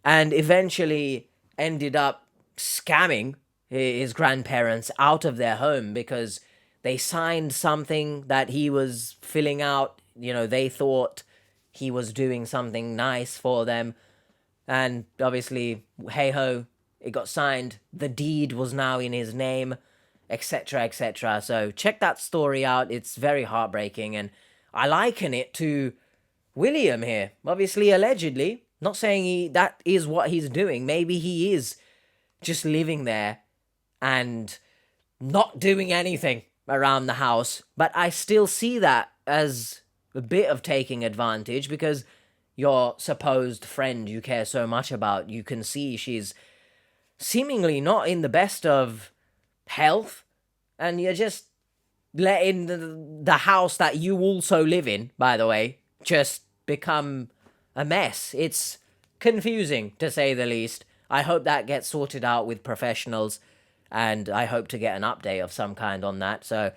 And eventually ended up scamming his grandparents out of their home because they signed something that he was filling out. You know, they thought he was doing something nice for them. And obviously, hey-ho, it got signed. The deed was now in his name, etc., etc. So check that story out. It's very heartbreaking. And I liken it to William here. Obviously, allegedly. Not saying that is what he's doing. Maybe he is just living there and not doing anything around the house. But I still see that as a bit of taking advantage because your supposed friend you care so much about, you can see she's seemingly not in the best of health, and you're just letting the house that you also live in, by the way, just become a mess. It's confusing, to say the least. I hope that gets sorted out with professionals, and I hope to get an update of some kind on that. So,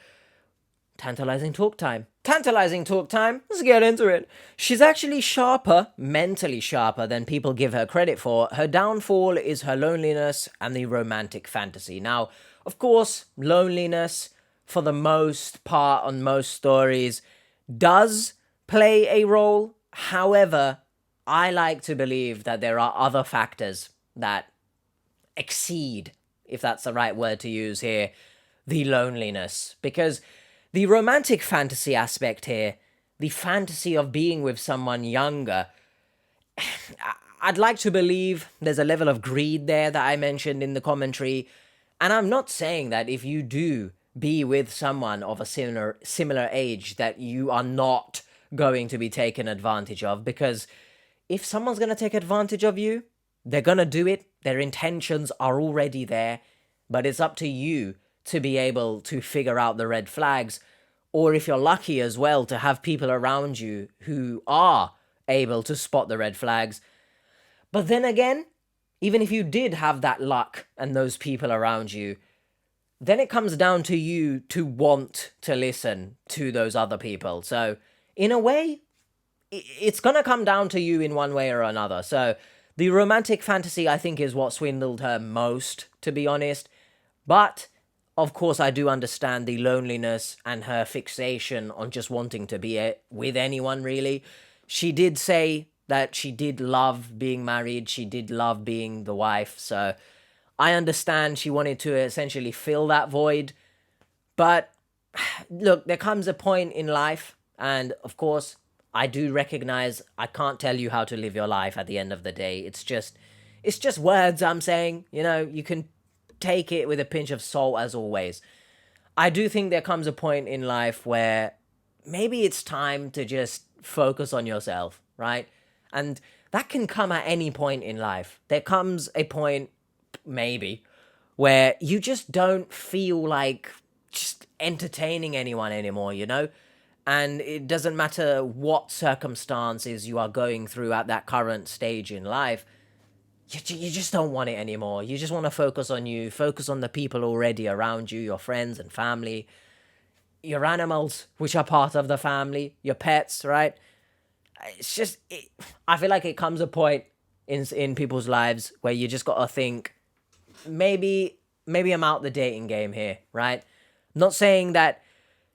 tantalizing talk time. Tantalizing talk time. Let's get into it. She's actually sharper, mentally sharper than people give her credit for. Her downfall is her loneliness and the romantic fantasy. Now, of course, loneliness, for the most part on most stories, does play a role. However, I like to believe that there are other factors that exceed, if that's the right word to use here, the loneliness. Because the romantic fantasy aspect here, the fantasy of being with someone younger, I'd like to believe there's a level of greed there that I mentioned in the commentary. And I'm not saying that if you do be with someone of a similar age that you are not going to be taken advantage of, because if someone's going to take advantage of you, they're going to do it. Their intentions are already there, but it's up to you to be able to figure out the red flags, or if you're lucky as well to have people around you who are able to spot the red flags. But then again, even if you did have that luck and those people around you, then it comes down to you to want to listen to those other people. So, in a way, it's going to come down to you in one way or another. So, the romantic fantasy, I think, is what swindled her most, to be honest. But, of course, I do understand the loneliness and her fixation on just wanting to be with anyone, really. She did say that she did love being married. She did love being the wife. So, I understand she wanted to essentially fill that void. But look, there comes a point in life, and of course, I do recognize I can't tell you how to live your life at the end of the day. It's just words I'm saying. You know, you can take it with a pinch of salt as always. I do think there comes a point in life where maybe it's time to just focus on yourself, right? And that can come at any point in life. There comes a point, maybe, where you just don't feel like just entertaining anyone anymore, you know? And it doesn't matter what circumstances you are going through at that current stage in life, you just don't want it anymore. You just want to focus on you, focus on the people already around you, your friends and family, your animals, which are part of the family, your pets, right? It's just, I feel like it comes a point in people's lives where you just got to think, maybe I'm out the dating game here, right? Not saying that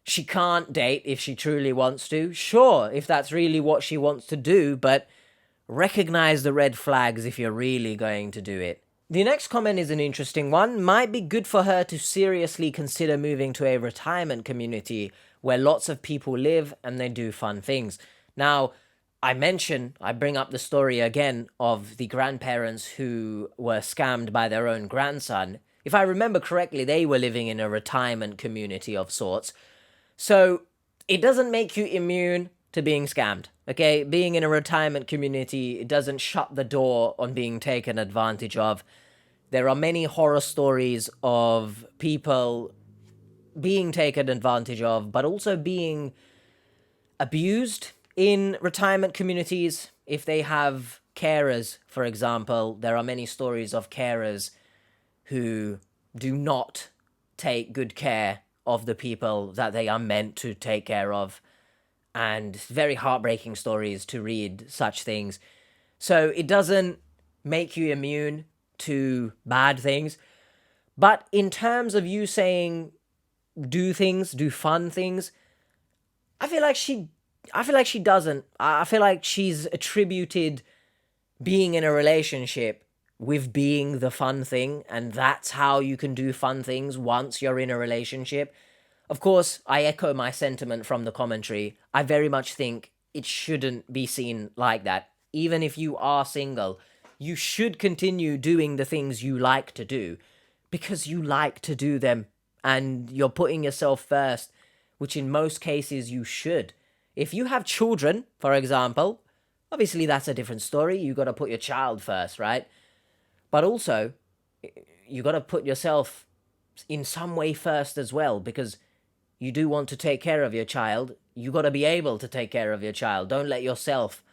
she can't date if she truly wants to. Sure, if that's really what she wants to do, but recognize the red flags if you're really going to do it. The next comment is an interesting one. Might be good for her to seriously consider moving to a retirement community where lots of people live and they do fun things. Now, I bring up the story again of the grandparents who were scammed by their own grandson. If I remember correctly, they were living in a retirement community of sorts. So it doesn't make you immune to being scammed, okay? Being in a retirement community, it doesn't shut the door on being taken advantage of. There are many horror stories of people being taken advantage of, but also being abused in retirement communities. If they have carers, for example, there are many stories of carers who do not take good care of the people that they are meant to take care of. And very heartbreaking stories to read such things. So it doesn't make you immune to bad things. But in terms of you saying do fun things, I feel like she doesn't. I feel like she's attributed being in a relationship with being the fun thing, and that's how you can do fun things once you're in a relationship. Of course, I echo my sentiment from the commentary. I very much think it shouldn't be seen like that. Even if you are single, you should continue doing the things you like to do because you like to do them and you're putting yourself first, which in most cases you should. If you have children, for example, obviously that's a different story. You got to put your child first, right? But also, you got to put yourself in some way first as well, because you do want to take care of your child. You got to be able to take care of your child. Don't let yourself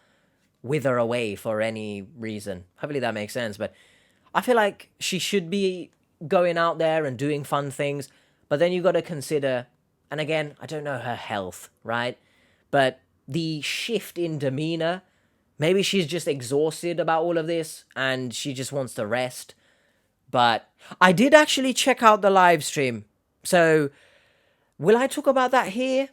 wither away for any reason. Hopefully that makes sense. But I feel like she should be going out there and doing fun things. But then you got to consider, and again, I don't know her health, right? But the shift in demeanor, maybe she's just exhausted about all of this and she just wants to rest. But I did actually check out the live stream. So will I talk about that here?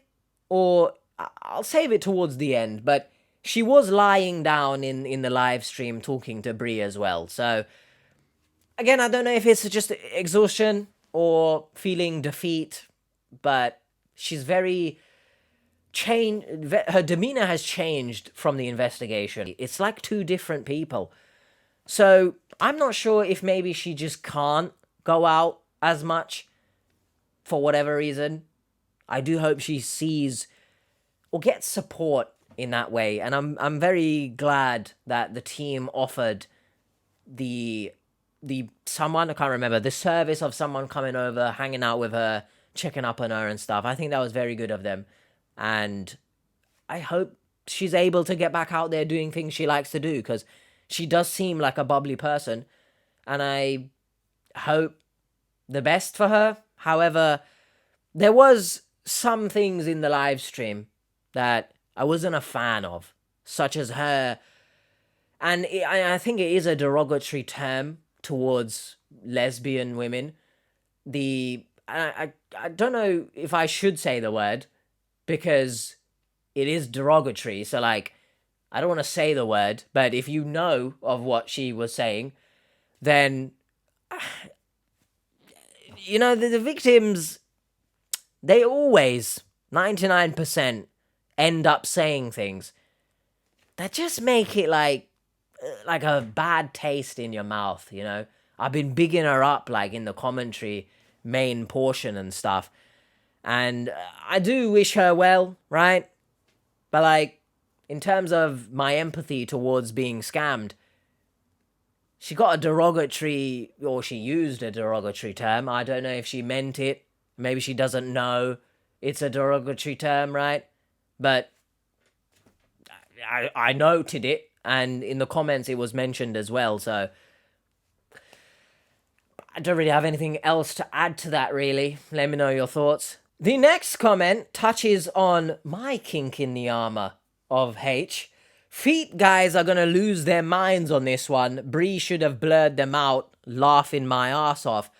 Or I'll save it towards the end. But she was lying down in the live stream talking to Brie as well. So again, I don't know if it's just exhaustion or feeling defeat. But she's very changed. Her demeanor has changed from the investigation. It's like two different people. So I'm not sure if maybe she just can't go out as much for whatever reason. I do hope she sees or gets support in that way. And I'm very glad that the team offered the someone, I can't remember, the service of someone coming over, hanging out with her, checking up on her and stuff. I think that was very good of them. And I hope she's able to get back out there doing things she likes to do, because she does seem like a bubbly person. And I hope the best for her. However, there was some things in the live stream that I wasn't a fan of, such as her, and I think it is a derogatory term towards lesbian women. I don't know if I should say the word, because it is derogatory, so like, I don't want to say the word, but if you know of what she was saying, then, you know, the victims, they always, 99%, end up saying things that just make it like a bad taste in your mouth, you know? I've been bigging her up, like, in the commentary main portion and stuff. And I do wish her well, right? But, like, in terms of my empathy towards being scammed, she got a derogatory, or she used a derogatory term. I don't know if she meant it. Maybe she doesn't know it's a derogatory term, right? But I noted it, and in the comments it was mentioned as well, so I don't really have anything else to add to that, really. Let me know your thoughts. The next comment touches on my kink in the armor of H. Feet guys are gonna lose their minds on this one. Bree should have blurred them out, laughing my ass off.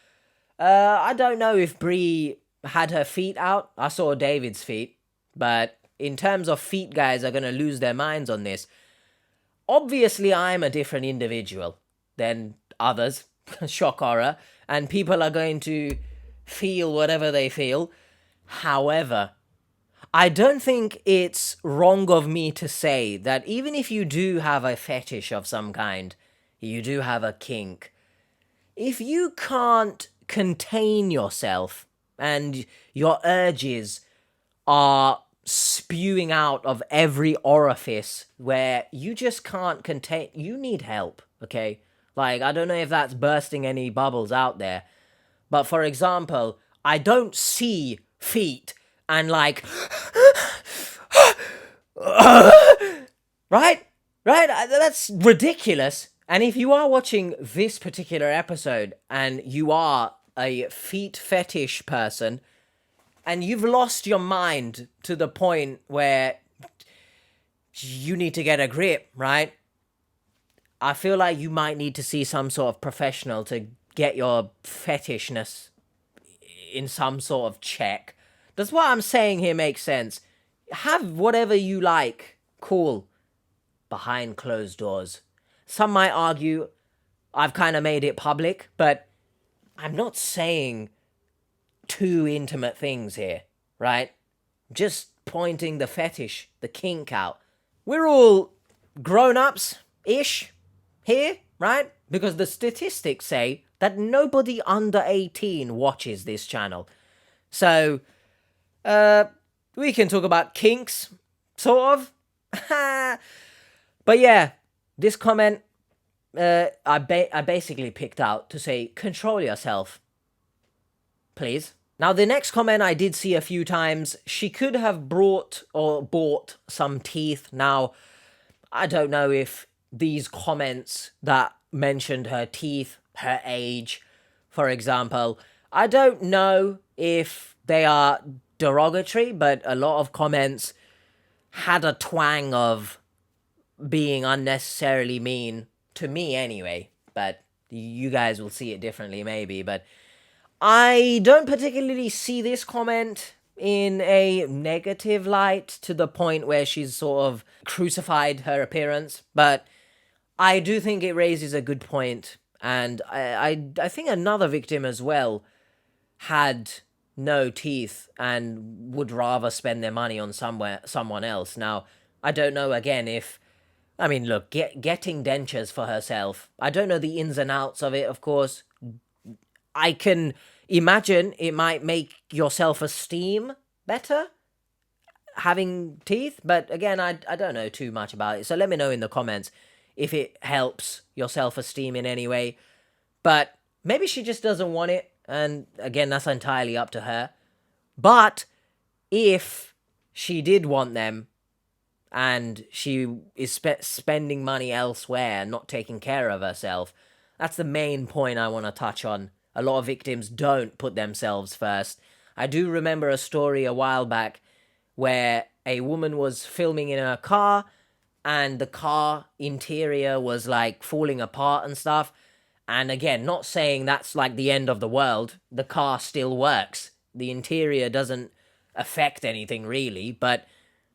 I don't know if Bree had her feet out. I saw David's feet. But in terms of feet guys are gonna lose their minds on this, obviously I'm a different individual than others. Shock horror. And people are going to feel whatever they feel. However, I don't think it's wrong of me to say that even if you do have a fetish of some kind, you do have a kink, if you can't contain yourself and your urges are spewing out of every orifice where you just can't contain, you need help, okay? Like, I don't know if that's bursting any bubbles out there, but for example, I don't see feet and like, right? That's ridiculous. And if you are watching this particular episode and you are a feet fetish person and you've lost your mind to the point where you need to get a grip, right? I feel like you might need to see some sort of professional to get your fetishness in some sort of check. Does what I'm saying here make sense? Have whatever you like, cool, behind closed doors. Some might argue I've kind of made it public, but I'm not saying too intimate things here, right? Just pointing the fetish, the kink out. We're all grown-ups-ish here, right? Because the statistics say that nobody under 18 watches this channel. So, we can talk about kinks, sort of. But yeah, this comment, I basically picked out to say, control yourself, please. Now, the next comment I did see a few times. She could have brought or bought some teeth. Now, I don't know if these comments that mentioned her teeth, her age, for example, I don't know if they are derogatory, but a lot of comments had a twang of being unnecessarily mean, to me anyway, but you guys will see it differently maybe. But I don't particularly see this comment in a negative light to the point where she's sort of crucified her appearance, but I do think it raises a good point. And I think another victim as well had no teeth and would rather spend their money on someone else. Now, I don't know again if, I mean, look, getting dentures for herself, I don't know the ins and outs of it, of course. I can imagine it might make your self-esteem better, having teeth, but again, I don't know too much about it. So let me know in the comments if it helps your self-esteem in any way. But maybe she just doesn't want it, and again, that's entirely up to her. But if she did want them, and she is spending money elsewhere, not taking care of herself, that's the main point I want to touch on. A lot of victims don't put themselves first. I do remember a story a while back where a woman was filming in her car, and the car interior was like falling apart and stuff. And again, not saying that's like the end of the world. The car still works. The interior doesn't affect anything really, but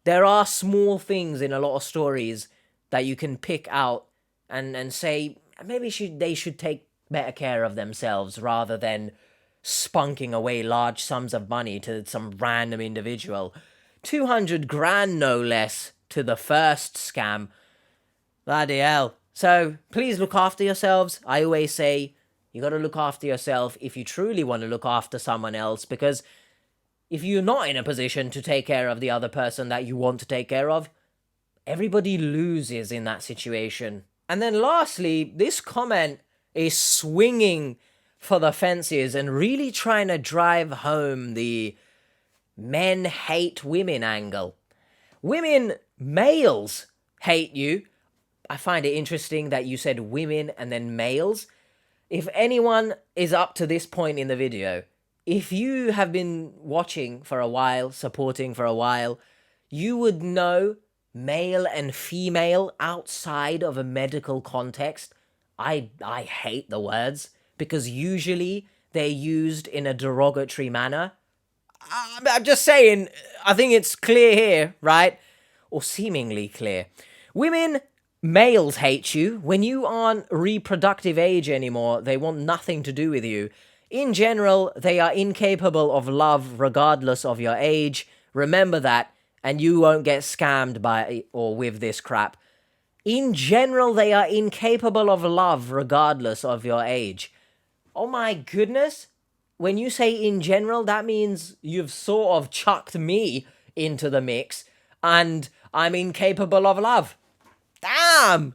there are small things in a lot of stories that you can pick out and say, maybe they should take better care of themselves rather than spunking away large sums of money to some random individual. 200 grand, no less, to the first scam. Bloody hell. So, please look after yourselves. I always say, you gotta look after yourself if you truly want to look after someone else, because if you're not in a position to take care of the other person that you want to take care of, everybody loses in that situation. And then lastly, this comment is swinging for the fences and really trying to drive home the men hate women angle. Males hate you. I find it interesting that you said women and then males. If anyone is up to this point in the video, if you have been watching for a while, supporting for a while, you would know male and female outside of a medical context. I hate the words because usually they're used in a derogatory manner. I'm just saying, I think it's clear here, right? Or seemingly clear. Males hate you. When you aren't reproductive age anymore, they want nothing to do with you. In general, they are incapable of love regardless of your age. Remember that, and you won't get scammed by or with this crap. In general, they are incapable of love regardless of your age. Oh my goodness. When you say in general, that means you've sort of chucked me into the mix, and I'm incapable of love. Damn!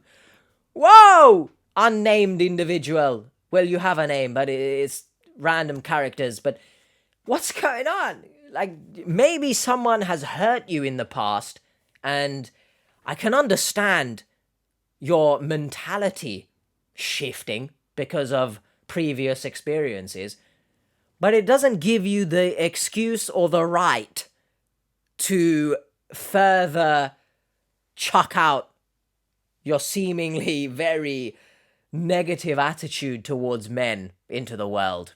Whoa! Unnamed individual. Well, you have a name, but it's random characters. But what's going on? Like, maybe someone has hurt you in the past, and I can understand your mentality shifting because of previous experiences, but it doesn't give you the excuse or the right to further chuck out your seemingly very negative attitude towards men into the world.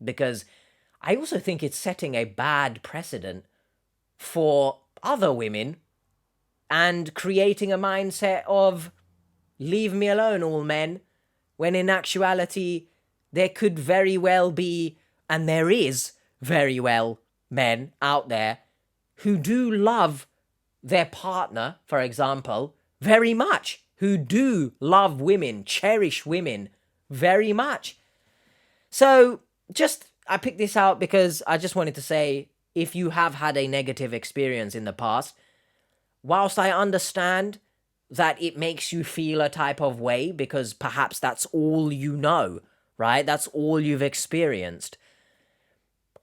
Because I also think it's setting a bad precedent for other women and creating a mindset of leave me alone, all men, when in actuality there could very well be, and there is very well, men out there who do love their partner, for example, very much, who do love women, cherish women very much. So, I picked this out because I just wanted to say, if you have had a negative experience in the past, whilst I understand that it makes you feel a type of way because perhaps that's all you know, right? That's all you've experienced.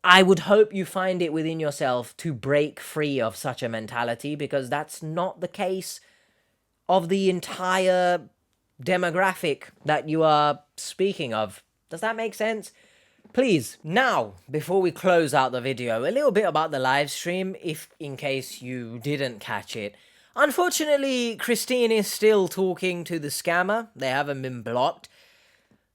I would hope you find it within yourself to break free of such a mentality, because that's not the case of the entire demographic that you are speaking of. Does that make sense? Please, now, before we close out the video, a little bit about the live stream, if in case you didn't catch it. Unfortunately, Christine is still talking to the scammer. They haven't been blocked.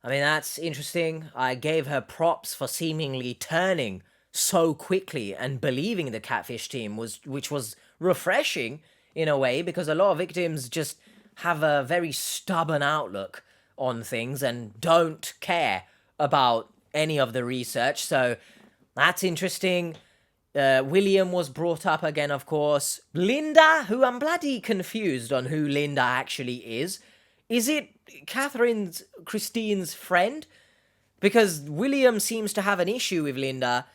I mean, that's interesting. I gave her props for seemingly turning so quickly and believing the catfish team, which was refreshing in a way, because a lot of victims just have a very stubborn outlook on things and don't care about any of the research. So that's interesting. William was brought up again, of course. Linda, who I'm bloody confused on who Linda actually is. Is it Christine's friend? Because William seems to have an issue with Linda,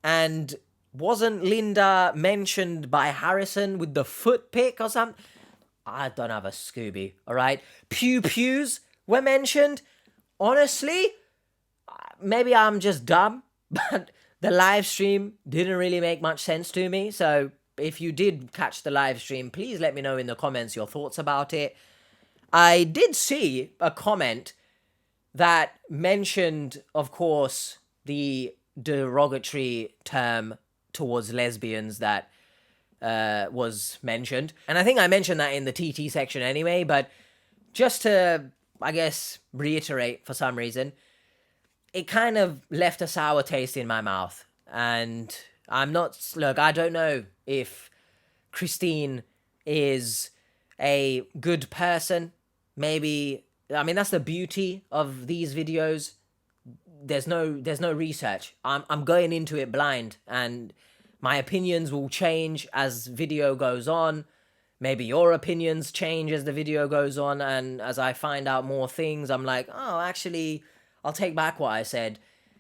and wasn't Linda mentioned by Harrison with the foot pick or something? I don't have a Scooby, alright? Pews were mentioned. Honestly, maybe I'm just dumb, but the live stream didn't really make much sense to me. So if you did catch the live stream, please let me know in the comments your thoughts about it. I did see a comment that mentioned, of course, the derogatory term towards lesbians that was mentioned. And I think I mentioned that in the TT section anyway, but just to, I guess, reiterate for some reason, it kind of left a sour taste in my mouth. And I don't know if Christine is a good person. Maybe, I mean, that's the beauty of these videos. there's no research. I'm going into it blind, and my opinions will change as video goes on. Maybe your opinions change as the video goes on, and as I find out more things, I'm like, oh, actually, I'll take back what I said,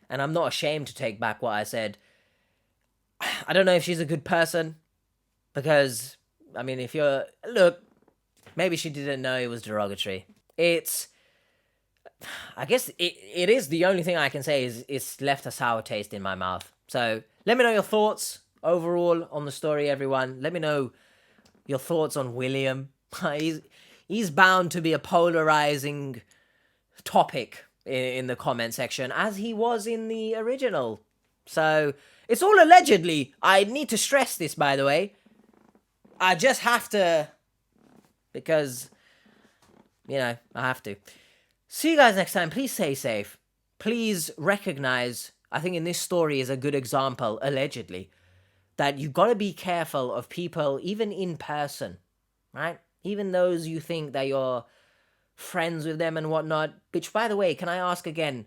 and I'm not ashamed to take back what I said. I don't know if she's a good person, because, I mean, look, maybe she didn't know it was derogatory. I guess it is the only thing I can say is it's left a sour taste in my mouth. So let me know your thoughts overall on the story, everyone. Let me know your thoughts on William. He's bound to be a polarizing topic in the comment section, as he was in the original. So it's all allegedly. I need to stress this, by the way. I just have to, because, I have to. See you guys next time. Please stay safe. Please recognize, I think in this story is a good example, allegedly, that you got to be careful of people, even in person, right? Even those you think that you're friends with them and whatnot. Which, by the way, can I ask again?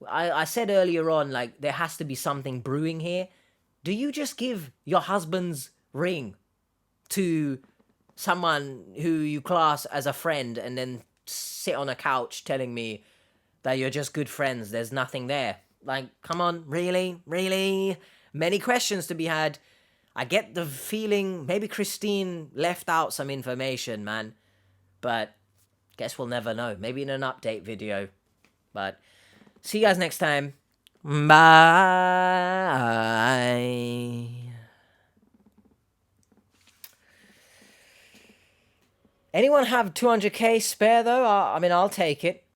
I said earlier on, like, there has to be something brewing here. Do you just give your husband's ring to someone who you class as a friend and then sit on a couch telling me that you're just good friends? There's nothing there. Like, come on, really? Many questions to be had. I get the feeling maybe Christine left out some information, man. But guess we'll never know. Maybe in an update video. But see you guys next time. Bye. Anyone have 200k spare though? I mean, I'll take it.